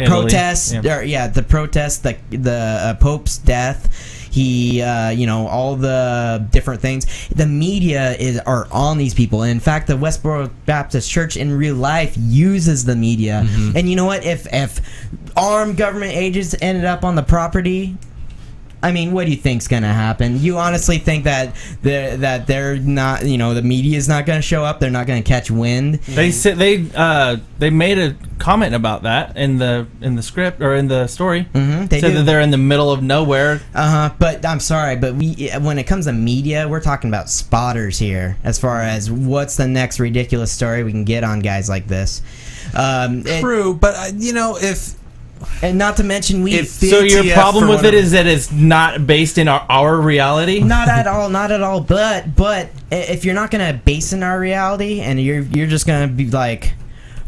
protest. Yeah. To protest the Pope's death. He, all the different things. The media are on these people. And in fact, the Westboro Baptist Church in real life uses the media. And you know what? If armed government agents ended up on the property, I mean, what do you think's gonna happen? You honestly think that they're not, the media's not gonna show up? They're not gonna catch wind?
They said they made a comment about that in the script or in the story.
They
said
do.
that they're in the middle of nowhere.
But I'm sorry, but when it comes to media, we're talking about spotters here. As far as what's the next ridiculous story we can get on guys like this.
True, but if.
And not to mention,
so your problem with it is that it's not based in our reality?
Not at all. But if you're not gonna base in our reality, and you're just gonna be like,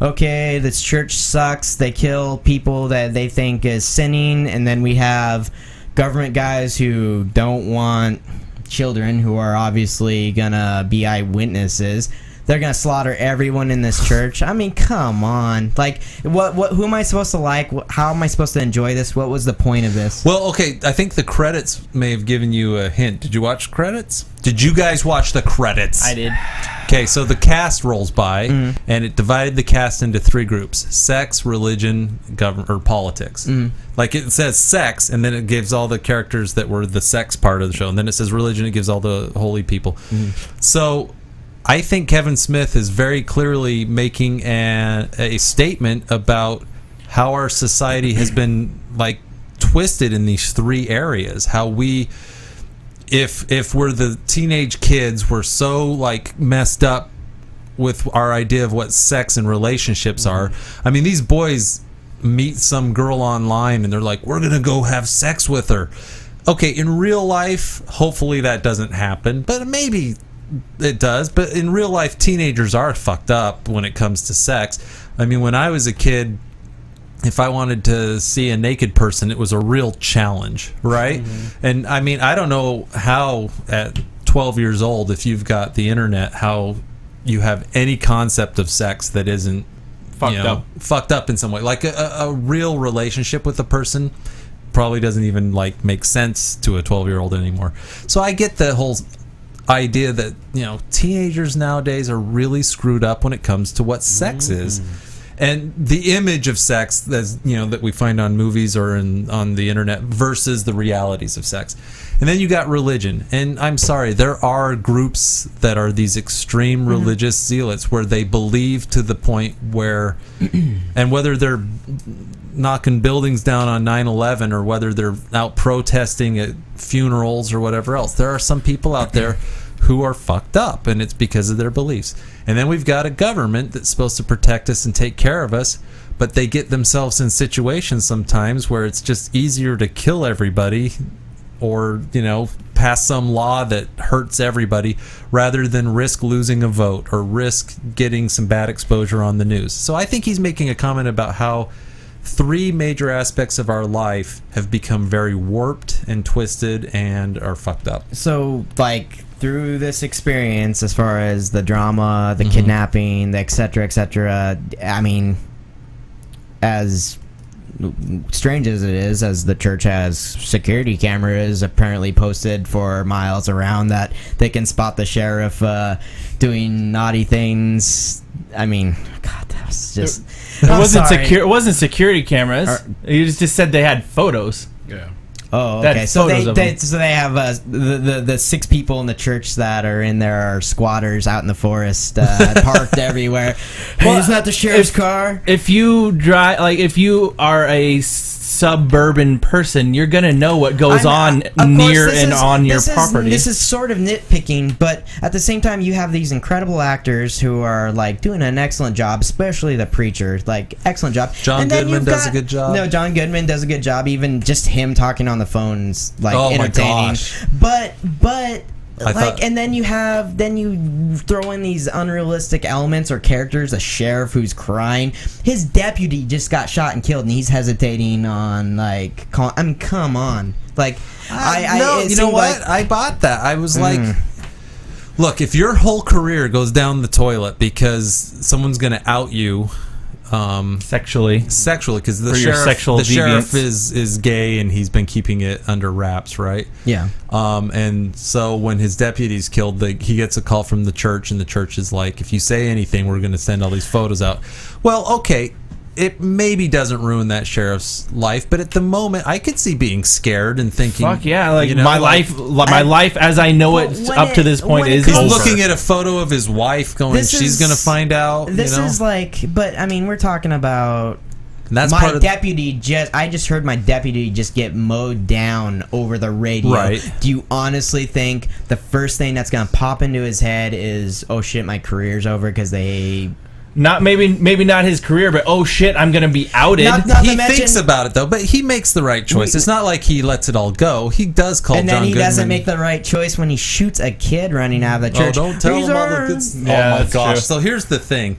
okay, this church sucks. They kill people that they think is sinning, and then we have government guys who don't want children who are obviously gonna be eyewitnesses. They're gonna slaughter everyone in this church. I mean, come on. Like, what? Who am I supposed to like? How am I supposed to enjoy this? What was the point of this?
Well, okay, I think the credits may have given you a hint. Did you watch credits? Did you guys watch the credits?
I did.
Okay, so the cast rolls by, and it divided the cast into 3 groups: sex, religion, government, or politics. Like, it says sex, and then it gives all the characters that were the sex part of the show, and then it says religion, it gives all the holy people. So I think Kevin Smith is very clearly making a statement about how our society has been like twisted in these 3 areas. How we, if we're the teenage kids, we're so like messed up with our idea of what sex and relationships are. I mean, these boys meet some girl online and they're like, we're gonna go have sex with her. Okay, in real life, hopefully that doesn't happen, but maybe it does. But in real life, teenagers are fucked up when it comes to sex. I mean, when I was a kid, if I wanted to see a naked person, it was a real challenge, right? And I mean, I don't know how at 12 years old, if you've got the internet, how you have any concept of sex that isn't fucked up in some way. Like a real relationship with a person probably doesn't even like make sense to a 12-year-old anymore. So I get the whole idea that teenagers nowadays are really screwed up when it comes to what sex is, and the image of sex that we find on movies or on the internet versus the realities of sex. And then you got religion, and I'm sorry, there are groups that are these extreme religious zealots where they believe to the point where, and whether they're knocking buildings down on 9/11 or whether they're out protesting at funerals or whatever else, there are some people out there who are fucked up, and it's because of their beliefs. And then we've got a government that's supposed to protect us and take care of us, but they get themselves in situations sometimes where it's just easier to kill everybody or pass some law that hurts everybody rather than risk losing a vote or risk getting some bad exposure on the news. So I think he's making a comment about how 3 major aspects of our life have become very warped and twisted and are fucked up.
So, like, through this experience, as far as the drama, the kidnapping, the et cetera, I mean, as strange as it is, as the church has security cameras apparently posted for miles around that they can spot the sheriff doing naughty things. I mean, God, that was just...
It wasn't security cameras. You just said they had photos.
Yeah.
Oh, okay. So they have the 6 people in the church that are in there are squatters out in the forest, parked everywhere. Hey, isn't that the sheriff's car?
If you drive, like, if you are a suburban person, you're gonna know what goes on near and on your property.
This is sort of nitpicking, but at the same time, you have these incredible actors who are like doing an excellent job, especially the preacher, like excellent job.
John Goodman does a good job.
No, John Goodman does a good job. Even just him talking on the phone's like entertaining.
My gosh.
But and then you throw in these unrealistic elements or characters. A sheriff who's crying. His deputy just got shot and killed, and he's hesitating on like. Come on, like
you know what? I bought that. I was like, look, if your whole career goes down the toilet because someone's going to out you.
Sexually,
because the sheriff is gay and he's been keeping it under wraps, right?
Yeah.
And so when his deputy's killed, he gets a call from the church, and the church is like, if you say anything, we're going to send all these photos out. Well, okay, it maybe doesn't ruin that sheriff's life, but at the moment, I could see being scared and thinking,
Fuck yeah, like,
you know,
my life as I know it up to this point is
he's
over.
looking at a photo of his wife going, she's going to find out.
This
you know?
is like, but I mean, we're talking about.
And that's
my
part of
deputy I just heard my deputy just get mowed down over the radio.
Right.
Do you honestly think the first thing that's gonna pop into his head is, oh shit, my career's over because they...
Not maybe not his career, but oh shit, I'm gonna be outed.
He thinks about it though, but he makes the right choice. It's not like he lets it all go. He does call John Goodman.
And then he doesn't make the right choice when he shoots a kid running out of the church.
Oh, don't tell him all the good stuff.
Yeah,
oh my gosh.
true.
So here's the thing.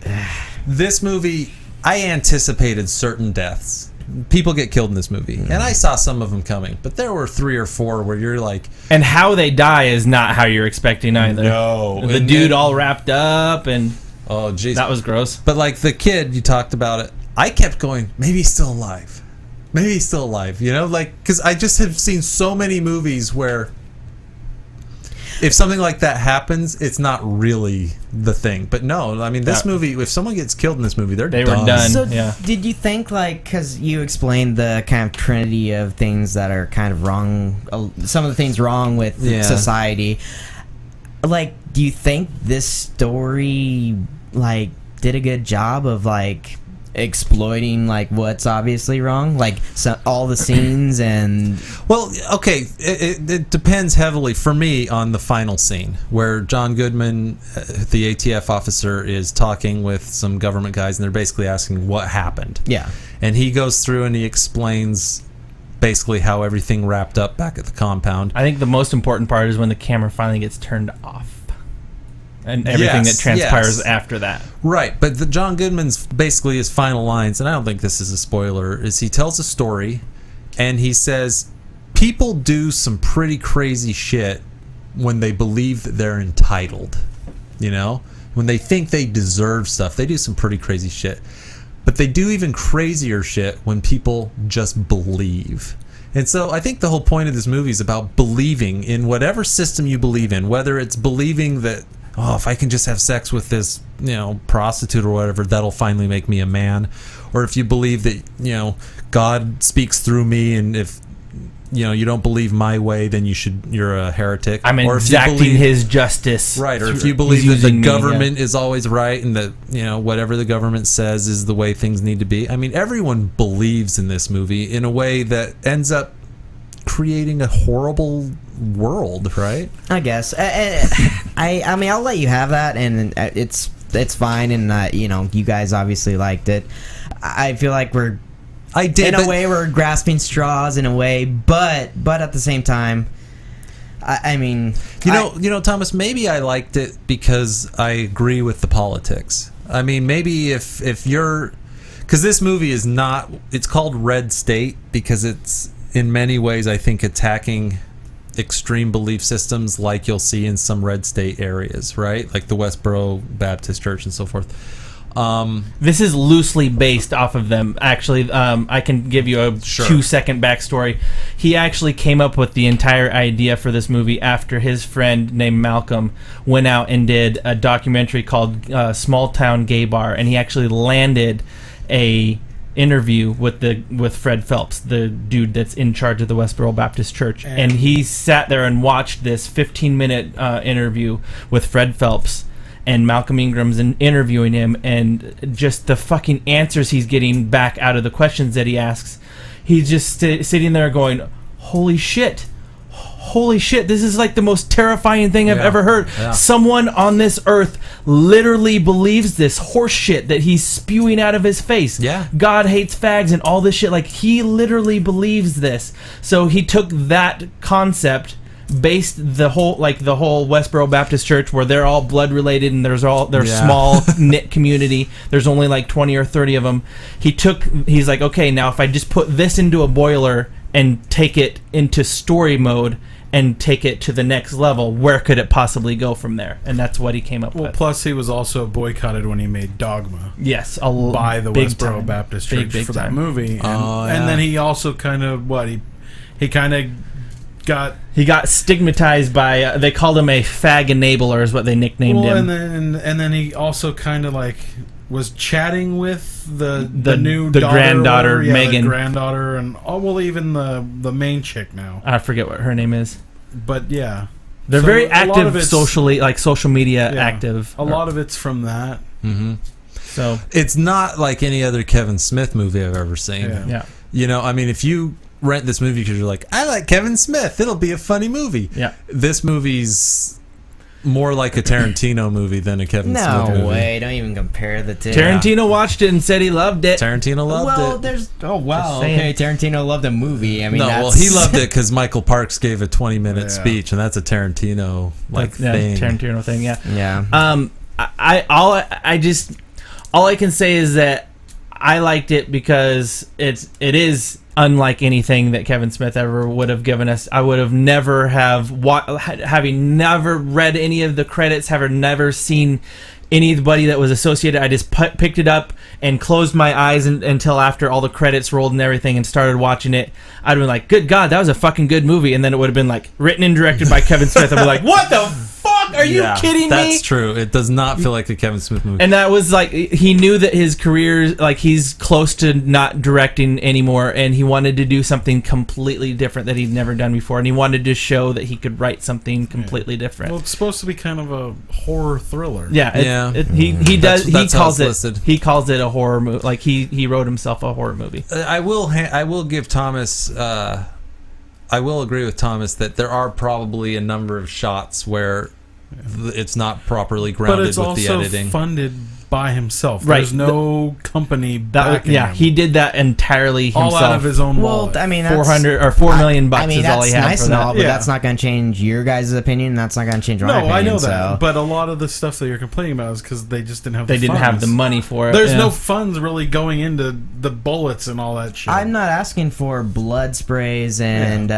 This movie, I anticipated certain deaths. People get killed in this movie, and I saw some of them coming, but there were 3 or 4 where you're like...
And how they die is not how you're expecting either.
No.
The dude all wrapped up and...
Oh, jeez.
That was gross.
But like the kid, you talked about it, I kept going, maybe he's still alive. Maybe he's still alive, you know? Like, because I just have seen so many movies where if something like that happens, it's not really the thing. But no, I mean, this movie, if someone gets killed in this movie, they
were done.
So
yeah.
Did you think, like, because you explained the kind of trinity of things that are kind of wrong, some of the things wrong with society, like, do you think this story, like, did a good job of, like, exploiting, like, what's obviously wrong, like all the scenes? And
well, okay, it depends heavily for me on the final scene where John Goodman, the ATF officer, is talking with some government guys, and they're basically asking what happened.
Yeah.
And he goes through and he explains basically how everything wrapped up back at the compound.
I think the most important part is when the camera finally gets turned off. And everything that transpires after that.
Right, but the John Goodman's basically his final lines, and I don't think this is a spoiler, is he tells a story, and he says, people do some pretty crazy shit when they believe that they're entitled. You know? When they think they deserve stuff, they do some pretty crazy shit. But they do even crazier shit when people just believe. And so I think the whole point of this movie is about believing in whatever system you believe in, whether it's believing that, oh, if I can just have sex with this, you know, prostitute or whatever, that'll finally make me a man. Or if you believe that, you know, God speaks through me, and if, you know, you don't believe my way, then you're a heretic.
I'm exacting his justice.
Right, or if you believe that the government is always right, and that, you know, whatever the government says is the way things need to be. I mean, everyone believes in this movie in a way that ends up creating a horrible world, right?
I guess. I mean, I'll let you have that, and it's fine, and you know, you guys obviously liked it. I feel like we're in a way we're grasping straws in a way, but at the same time, I mean,
you know, Thomas, maybe I liked it because I agree with the politics. I mean, maybe if you're, because this movie is not, it's called Red State because it's in many ways, I think, attacking extreme belief systems like you'll see in some red state areas, right? Like the Westboro Baptist Church and so forth.
This is loosely based off of them. Actually, I can give you a 2-second backstory. He actually came up with the entire idea for this movie after his friend named Malcolm went out and did a documentary called Small Town Gay Bar, and he actually landed a interview with Fred Phelps, the dude that's in charge of the Westboro Baptist Church, and he sat there and watched this 15-minute interview with Fred Phelps, and Malcolm Ingram's interviewing him, and just the fucking answers he's getting back out of the questions that he asks. He's just sitting there going, holy shit, this is like the most terrifying thing I've ever heard. Yeah. Someone on this earth literally believes this horse shit that he's spewing out of his face. Yeah. God hates fags and all this shit. Like, he literally believes this. So he took that concept, based the whole Westboro Baptist Church, where they're all blood related and they're small knit community. There's only like 20 or 30 of them. He's like, okay, now if I just put this into a boiler and take it into story mode and take it to the next level, where could it possibly go from there? And that's what he came up with.
Plus, he was also boycotted when he made Dogma.
Yes,
by the Westboro Baptist Church for that movie. And then he also kind of he got
stigmatized by they called him a fag enabler, is what they nicknamed him.
And then he also kind of like was chatting with the new
the
daughter,
granddaughter,
whatever. Yeah,
Megan.
the granddaughter, and even the main chick now.
I forget what her name is.
But yeah,
they're
So
very
a lot of
active
it's-
socially, like social media
Yeah,
active.
A lot of it's from that.
Mm-hmm.
So
it's not like any other Kevin Smith movie I've ever seen.
Yeah.
You know, I mean, if you rent this movie because you're like, I like Kevin Smith, it'll be a funny movie.
Yeah.
This movie's more like a Tarantino movie than a Kevin Smith movie.
No way! Don't even compare the two.
Tarantino watched it and said he loved it.
Tarantino loved
Well,
it.
there's wow.
Just saying.
Okay, Tarantino loved a movie. I mean,
No,
that's,
well, he loved it because Michael Parks gave a 20-minute speech, and that's a Tarantino thing.
Tarantino thing. Yeah.
Yeah.
All I can say is that I liked it because it is unlike anything that Kevin Smith ever would have given us. I would have never having never read any of the credits, having never seen anybody that was associated. I just picked it up and closed my eyes until after all the credits rolled and everything and started watching it. I'd been like, good God, that was a fucking good movie. And then it would have been like written and directed by Kevin Smith. I'd be like, what the fuck? Are you kidding me?
That's true. It does not feel like a Kevin Smith movie.
And that was like, he knew that his career, like he's close to not directing anymore, and he wanted to do something completely different that he'd never done before, and he wanted to show that he could write something completely different.
Well, it's supposed to be kind of a horror thriller.
Yeah, he calls it a horror movie. Like he wrote himself a horror movie.
I will give Thomas. I will agree with Thomas that there are probably a number of shots where it's not properly grounded with the editing.
But it's also funded by himself.
Right.
There's no company backing him.
He did that entirely himself.
All out of his own wallet.
Well, I mean,
$400 or $4 million bucks
I mean,
is all he
that's
had
nice
for
and
that.
all, but that's not going to change your guys' opinion. And that's not going to change my opinion.
No, I know that.
So.
But a lot of the stuff that you're complaining about is because they just didn't have.
They didn't have the money for it.
There's no funds really going into the bullets and all that shit.
I'm not asking for blood sprays and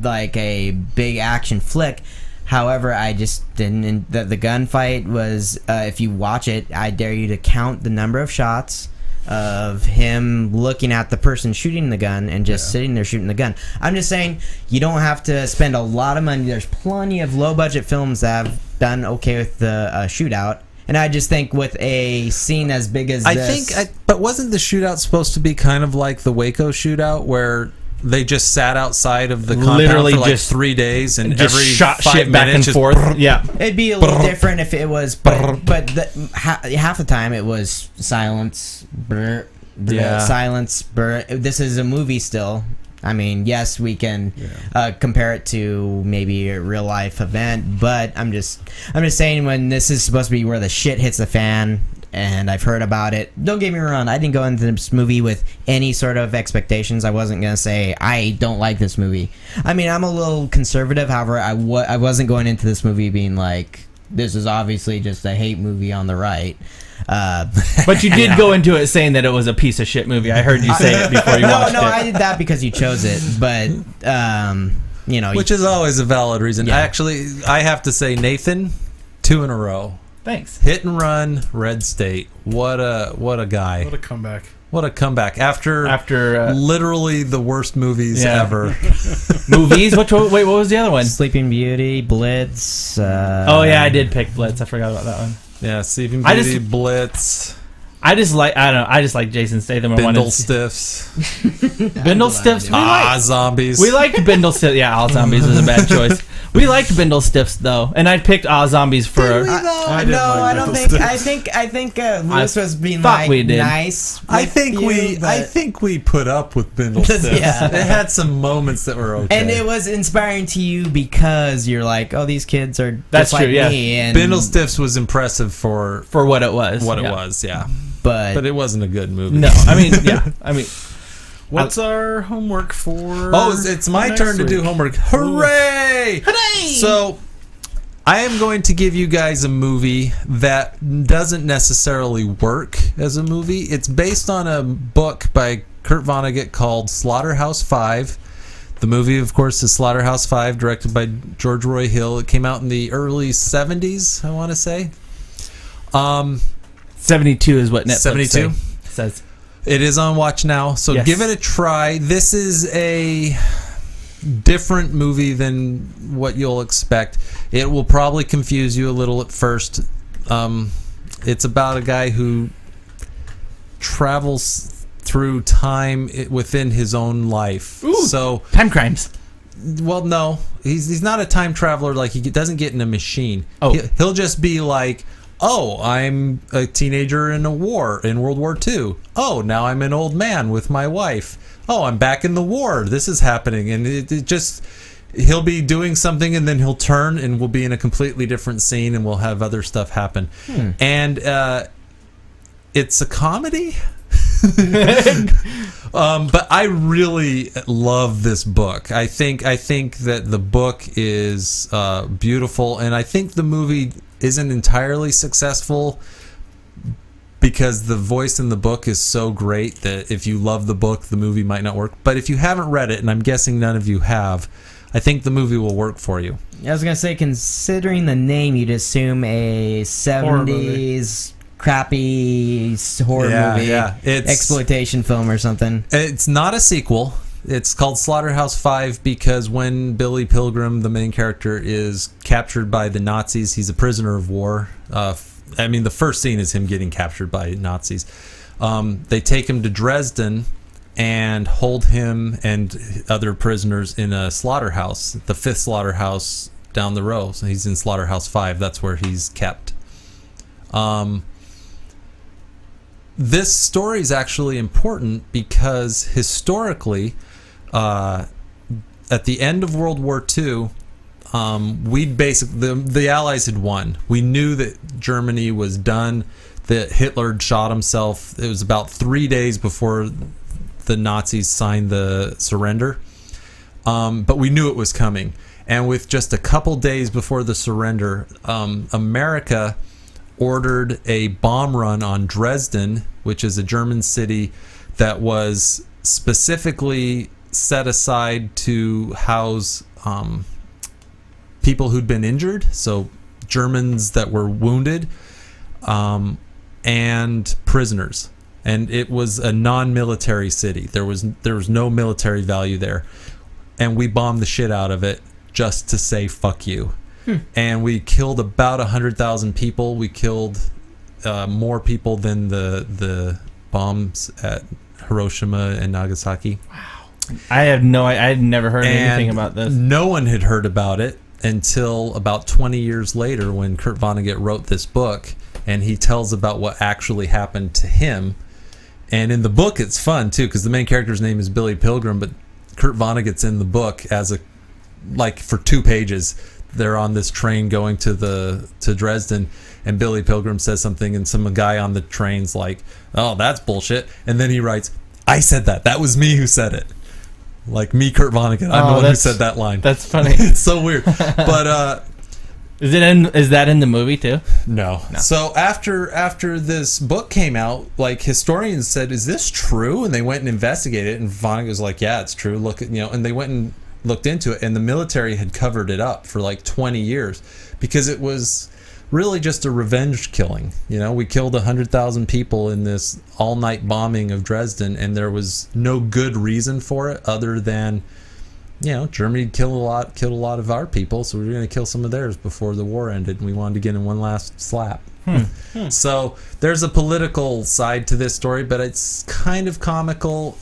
like a big action flick. However, I just didn't. The gunfight was, if you watch it, I dare you to count the number of shots of him looking at the person shooting the gun and just sitting there shooting the gun. I'm just saying, you don't have to spend a lot of money. There's plenty of low-budget films that have done okay with the shootout. And I just think with a scene as big as this...
But wasn't the shootout supposed to be kind of like the Waco shootout where they just sat outside of the compound
Literally
for like
just
3 days and
just
every
shot
5
shit back
minutes
and forth? Yeah.
It'd be a little different if it was... But half the time it was silence, brr, brr, silence, brr. This is a movie still. I mean, yes, we can compare it to maybe a real life event, but I'm just saying, when this is supposed to be where the shit hits the fan, and I've heard about it. Don't get me wrong, I didn't go into this movie with any sort of expectations. I wasn't gonna say I don't like this movie. I mean, I'm a little conservative. However, I wasn't going into this movie being like, this is obviously just a hate movie on the right.
But you did go into it saying that it was a piece of shit movie. I heard you say it before you watched it.
No, I did that because you chose it. But you know,
which is always a valid reason.
Yeah.
I have to say, Nathan, 2 in a row.
Thanks.
Hit and run, Red State. What a guy.
What a comeback.
What a comeback after literally the worst movies ever.
Movies? Wait, what was the other one?
Sleeping Beauty, Blitz.
Oh yeah, I did pick Blitz. I forgot about that one.
Yeah, Sleeping Beauty, Blitz.
I just like Jason Statham.
Bindle Stiffs.
Bindle Stiffs.
Zombies.
We liked Bindle Stiffs. Yeah, All Zombies was a bad choice. We liked Bindle Stiffs though, and I picked All Zombies for.
I don't think. I think Lewis was being like nice.
I think we put up with Bindle Stiffs.
Yeah.
It had some moments that were okay,
and it was inspiring to you because you're like, oh, these kids are
that's
just
true.
Like
Yeah,
me. And
Bindle Stiffs was impressive for
what it was.
What it was, yeah.
But
it wasn't a good movie.
No, I mean,
what's our homework for?
Oh, it's my turn to do homework. Hooray!
Hooray!
So, I am going to give you guys a movie that doesn't necessarily work as a movie. It's based on a book by Kurt Vonnegut called Slaughterhouse-Five. The movie, of course, is Slaughterhouse-Five, directed by George Roy Hill. It came out in the early 70s, I want to say.
72 is what Netflix
72
says.
It is on Watch Now, so give it a try. This is a different movie than what you'll expect. It will probably confuse you a little at first. It's about a guy who travels through time within his own life.
Ooh,
so
time crimes.
Well, no, he's not a time traveler. Like, he doesn't get in a machine.
Oh,
he'll just be like, oh, I'm a teenager in a war in World War II. Oh, now I'm an old man with my wife. Oh, I'm back in the war. This is happening, and it just, he'll be doing something, and then he'll turn, and we'll be in a completely different scene, and we'll have other stuff happen. And it's a comedy. But I really love this book. I think that the book is beautiful, and I think the movie isn't entirely successful because the voice in the book is so great that if you love the book, the movie might not work. But if you haven't read it, and I'm guessing none of you have, I think the movie will work for you.
I was going to say, considering the name, you'd assume a 70s crappy horror movie,
It's
exploitation film or something.
It's not a sequel. It's called Slaughterhouse 5 because when Billy Pilgrim, the main character, is captured by the Nazis, he's a prisoner of war. I mean, the first scene is him getting captured by Nazis. They take him to Dresden and hold him and other prisoners in a slaughterhouse, the 5th slaughterhouse down the road. So he's in Slaughterhouse 5. That's where he's kept. This story is actually important because historically, at the end of World War II, we'd basically the Allies had won. We knew that Germany was done. That Hitler had shot himself. It was about 3 days before the Nazis signed the surrender, but we knew it was coming. And with just a couple days before the surrender, America ordered a bomb run on Dresden, which is a German city that was specifically set aside to house people who'd been injured, so Germans that were wounded, and prisoners. And it was a non-military city. There was no military value there, and we bombed the shit out of it just to say fuck you. And we killed about 100,000 people. We killed more people than the bombs at Hiroshima and Nagasaki.
Wow. I had never heard anything about this.
No one had heard about it until about 20 years later when Kurt Vonnegut wrote this book, and he tells about what actually happened to him. And in the book, it's fun too because the main character's name is Billy Pilgrim, but Kurt Vonnegut's in the book as for 2 pages. They're on this train going to Dresden, and Billy Pilgrim says something, and some guy on the train's like, "Oh, that's bullshit," and then he writes, "I said that. That was me who said it." Like me, Kurt Vonnegut. I'm the one who said that line.
That's funny.
It's so weird. But
is that in the movie too?
No. So after this book came out, like historians said, "Is this true?" And they went and investigated it, and Vonnegut was like, "Yeah, it's true. Look at and they went and looked into it, and the military had covered it up for like 20 years because it was really just a revenge killing. We killed 100,000 people in this all-night bombing of Dresden, and there was no good reason for it other than Germany killed a lot of our people, so we were going to kill some of theirs before the war ended, and we wanted to get in one last slap." So there's a political side to this story, but it's kind of comical.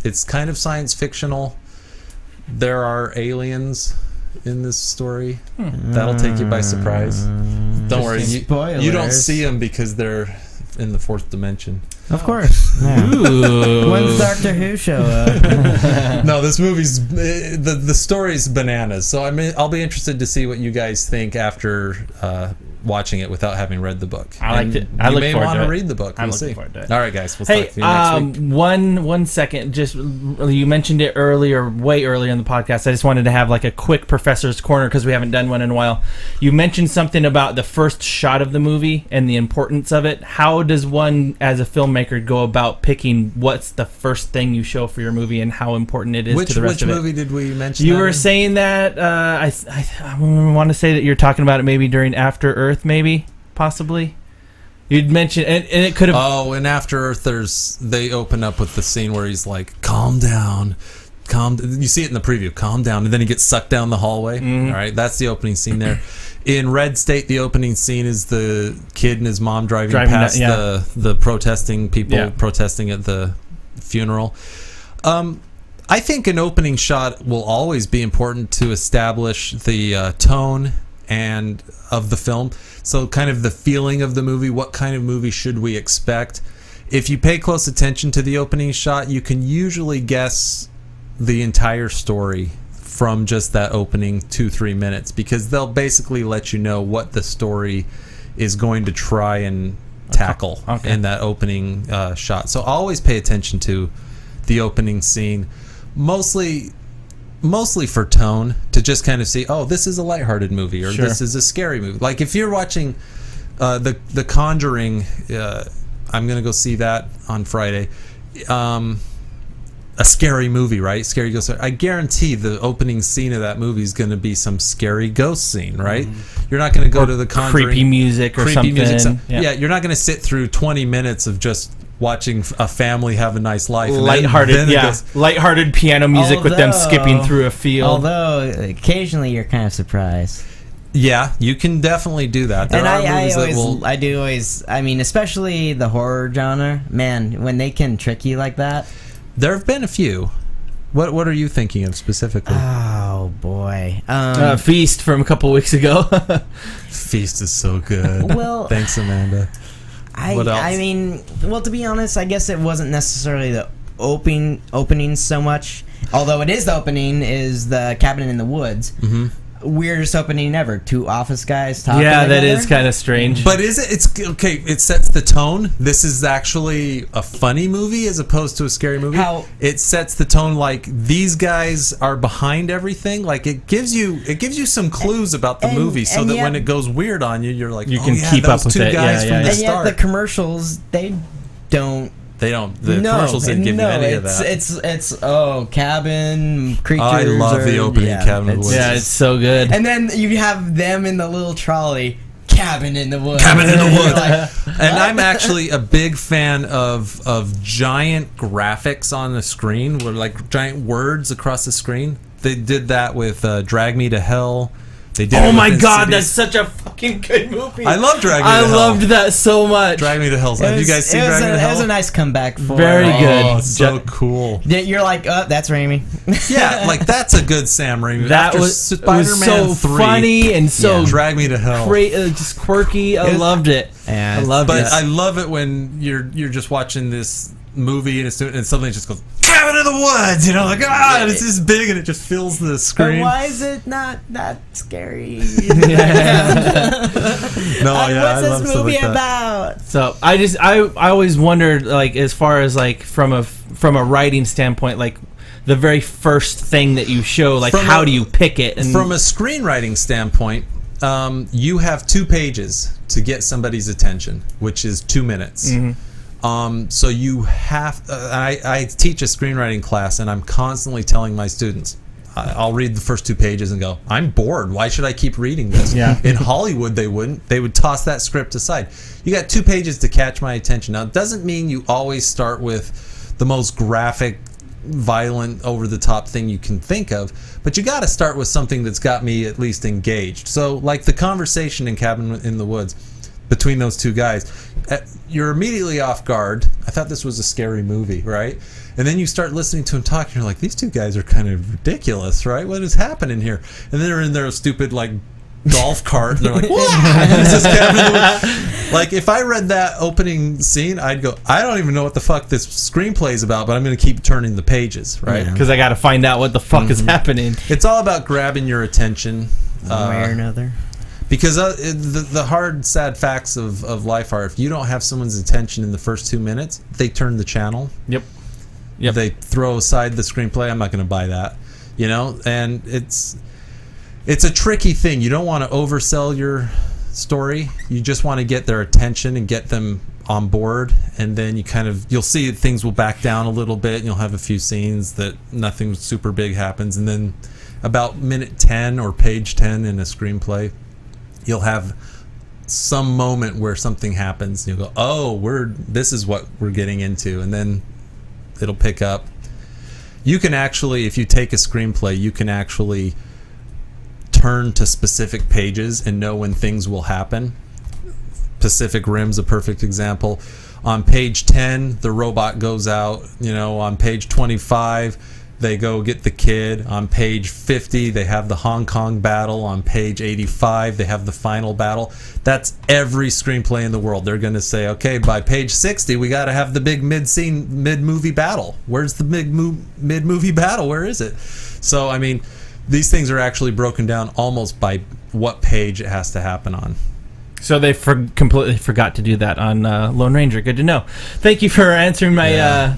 It's kind of science fictional. There are aliens in this story. That'll take you by surprise. Don't worry, you don't see them because they're in the 4th dimension.
Of course. Yeah.
Ooh.
When's Doctor Who show up?
No, this movie's the story's bananas. So I'll be interested to see what you guys think after watching it without having read the book.
I liked it.
I look may want to read the book.
I'm looking forward to it.
All right, guys. We'll talk to you next week.
One second. Just you mentioned it earlier, way earlier in the podcast. I just wanted to have like a quick Professor's Corner because we haven't done one in a while. You mentioned something about the first shot of the movie and the importance of it. How does one, as a filmmaker, go about picking what's the first thing you show for your movie and how important it is to the rest of it?
Which movie did we mention?
You were saying that I want to say that you're talking about it maybe during After Earth, maybe possibly. You'd mentioned and it could have.
Oh, in After Earth, they open up with the scene where he's like, "Calm down, calm. You see it in the preview. Calm down, and then he gets sucked down the hallway.
Mhm.
All right, that's the opening scene there. In Red State, the opening scene is the kid and his mom driving past the protesting people protesting at the funeral. I think an opening shot will always be important to establish the tone and of the film. So kind of the feeling of the movie. What kind of movie should we expect? If you pay close attention to the opening shot, you can usually guess the entire story from just that opening 2-3 minutes, because they'll basically let you know what the story is going to try and tackle in that opening shot. So always pay attention to the opening scene, mostly for tone, to just kind of see, oh, this is a lighthearted movie, or this is a scary movie. Like if you're watching the Conjuring, I'm gonna go see that on Friday. A scary movie, right? Scary ghost. I guarantee the opening scene of that movie is going to be some scary ghost scene, right? You're not going to go to the Conjuring,
creepy music or something.
Yeah, you're not going to sit through 20 minutes of just watching a family have a nice life.
Lighthearted, lighthearted piano music with them skipping through a field.
Although occasionally you're kind of surprised.
Yeah, you can definitely do that. There
And
are movies that will.
I do always. I mean, especially the horror genre. Man, when they can trick you like that.
There have been a few. What are you thinking of specifically?
Oh boy,
Feast from a couple weeks ago.
Feast is so good.
Well,
thanks, Amanda. What else?
I mean, well, to be honest, I guess it wasn't necessarily the opening so much. Although it is the opening, is the Cabin in the Woods.
Mm-hmm.
Weirdest opening ever. Two office guys talking.
Yeah, that
together.
is kind of strange.
But is it? It's okay. It sets the tone. This is actually a funny movie as opposed to a scary movie.
How
it sets the tone, like these guys are behind everything. Like it gives you some clues about the movie, so that when it goes weird on you, you're like,
you can keep up with
two
it.
guys from the start.
Yet the commercials, they don't.
The commercials didn't give you any of that.
It's cabin creatures.
I love the opening Cabin in the Woods.
Yeah, it's so good.
And then you have them in the little trolley. Cabin in the Woods.
Cabin in the Woods. And I'm actually a big fan of giant graphics on the screen, where like giant words across the screen. They did that with Drag Me to Hell. They did.
Oh my god, that's such a fucking good movie.
I love Drag Me to Hell.
I loved that so much.
Drag Me to Hell. Have you guys seen Drag Me to Hell?
It was a nice comeback for
Very good.
Oh, so cool.
You're like, oh, that's Raimi.
Yeah, like that's a good Sam Raimi.
That
After
was
Spider-Man
so
3,
funny and so
Drag Me to Hell.
Great, just quirky. I loved it.
Yeah,
I loved it.
But I love it when you're just watching this movie and suddenly it just goes Cabin in the Woods, like it's just big and it just fills the screen.
But why is it not that scary?
No,
what's this movie about?
So I always wondered, like, as far as like from a writing standpoint, like the very first thing that you show, like how do you pick it? And
from a screenwriting standpoint, you have 2 pages to get somebody's attention, which is 2 minutes.
Mm-hmm.
So you have. I teach a screenwriting class, and I'm constantly telling my students, I'll read the first 2 pages and go, I'm bored. Why should I keep reading this?
Yeah.
In Hollywood, they wouldn't. They would toss that script aside. You got 2 pages to catch my attention. Now, it doesn't mean you always start with the most graphic, violent, over-the-top thing you can think of, but you got to start with something that's got me at least engaged. So, like the conversation in Cabin in the Woods between those 2 guys, you're immediately off guard. I thought this was a scary movie, right? And then you start listening to him talk, and you're like, these 2 guys are kind of ridiculous, right? What is happening here? And then they're in their stupid, like, golf cart, and they're like, what? This is Cabin in the Woods. Like, if I read that opening scene, I'd go, I don't even know what the fuck this screenplay is about, but I'm going to keep turning the pages, right?
Because I got to find out what the fuck is happening.
It's all about grabbing your attention.
One way or another.
Because the hard, sad facts of life are, if you don't have someone's attention in the first 2 minutes, they turn the channel.
Yep.
They throw aside the screenplay. I'm not going to buy that. And it's a tricky thing. You don't want to oversell your story. You just want to get their attention and get them on board, and then you'll see that things will back down a little bit, and you'll have a few scenes that nothing super big happens, and then about minute 10 or page 10 in a screenplay, you'll have some moment where something happens and you'll go, oh, this is what we're getting into, and then it'll pick up. You can actually, if you take a screenplay, you can actually turn to specific pages and know when things will happen. Pacific Rim's a perfect example. On page 10, the robot goes out. On page 25, they go get the kid. On page 50, they have the Hong Kong battle. On page 85, they have the final battle. That's every screenplay in the world. They're going to say, okay, by page 60, we got to have the big mid-movie battle. Where's the mid-movie battle? Where is it? So, I mean, these things are actually broken down almost by what page it has to happen on.
So they completely forgot to do that on Lone Ranger. Good to know. Thank you for answering my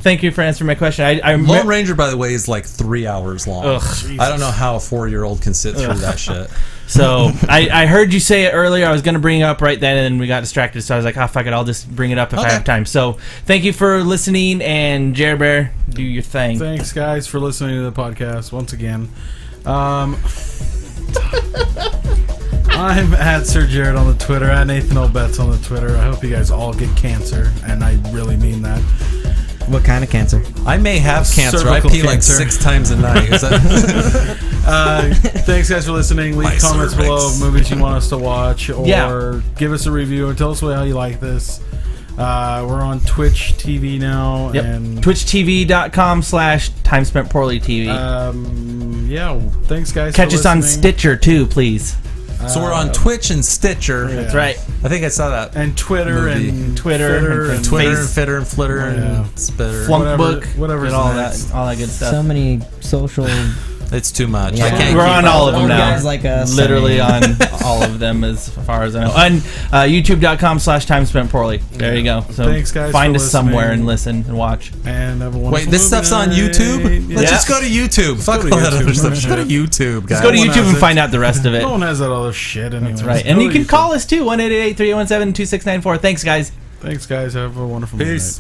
question.
Lone Ranger, by the way, is like 3 hours long.
Ugh,
I don't know how a 4-year-old can sit through that shit.
So I heard you say it earlier. I was going to bring it up right then, and then we got distracted. So I was like, oh, fuck it. I'll just bring it up if I have time. So thank you for listening, and Jer Bear, do your thing.
Thanks, guys, for listening to the podcast once again. I'm at Sir Jarod on the Twitter, at Nathan O. Betts on the Twitter. I hope you guys all get cancer, and I really mean that.
What kind of cancer?
I may have cancer.
Cervical
I pee like
cancer.
6 times a night. Is that
thanks, guys, for listening. Leave comments below of movies you want us to watch, or give us a review and tell us how you like this. We're on Twitch TV now.
Yep.
And
twitchtv.com/timespentpoorlytv.
Yeah, thanks, guys.
Catch us on Stitcher too, please.
So we're on Twitch and Stitcher.
Yeah.
That's right.
I think I saw that.
And Twitter
movie.
and
Twitter
and Fitter and Flitter and Spitter.
Flunkbook.
Whatever.
And all that good stuff.
So many social.
It's too much.
Yeah.
I can't.
We're on all of them now.
Guys like us.
Literally on all of them, as far as I know. On youtube.com/timespentpoorly. There you go. So
thanks, guys,
find
for
us somewhere
listening.
and listen and watch.
And have a wonderful
Wait, this stuff's on YouTube? Let's just go to YouTube. Fuck all that other stuff. Just go to YouTube, guys.
Just go to YouTube and find out the rest of it.
No one has that other shit anyway.
That's right. And you can call us too, 1-888-317-2694. Thanks, guys.
Thanks, guys. Have a wonderful night.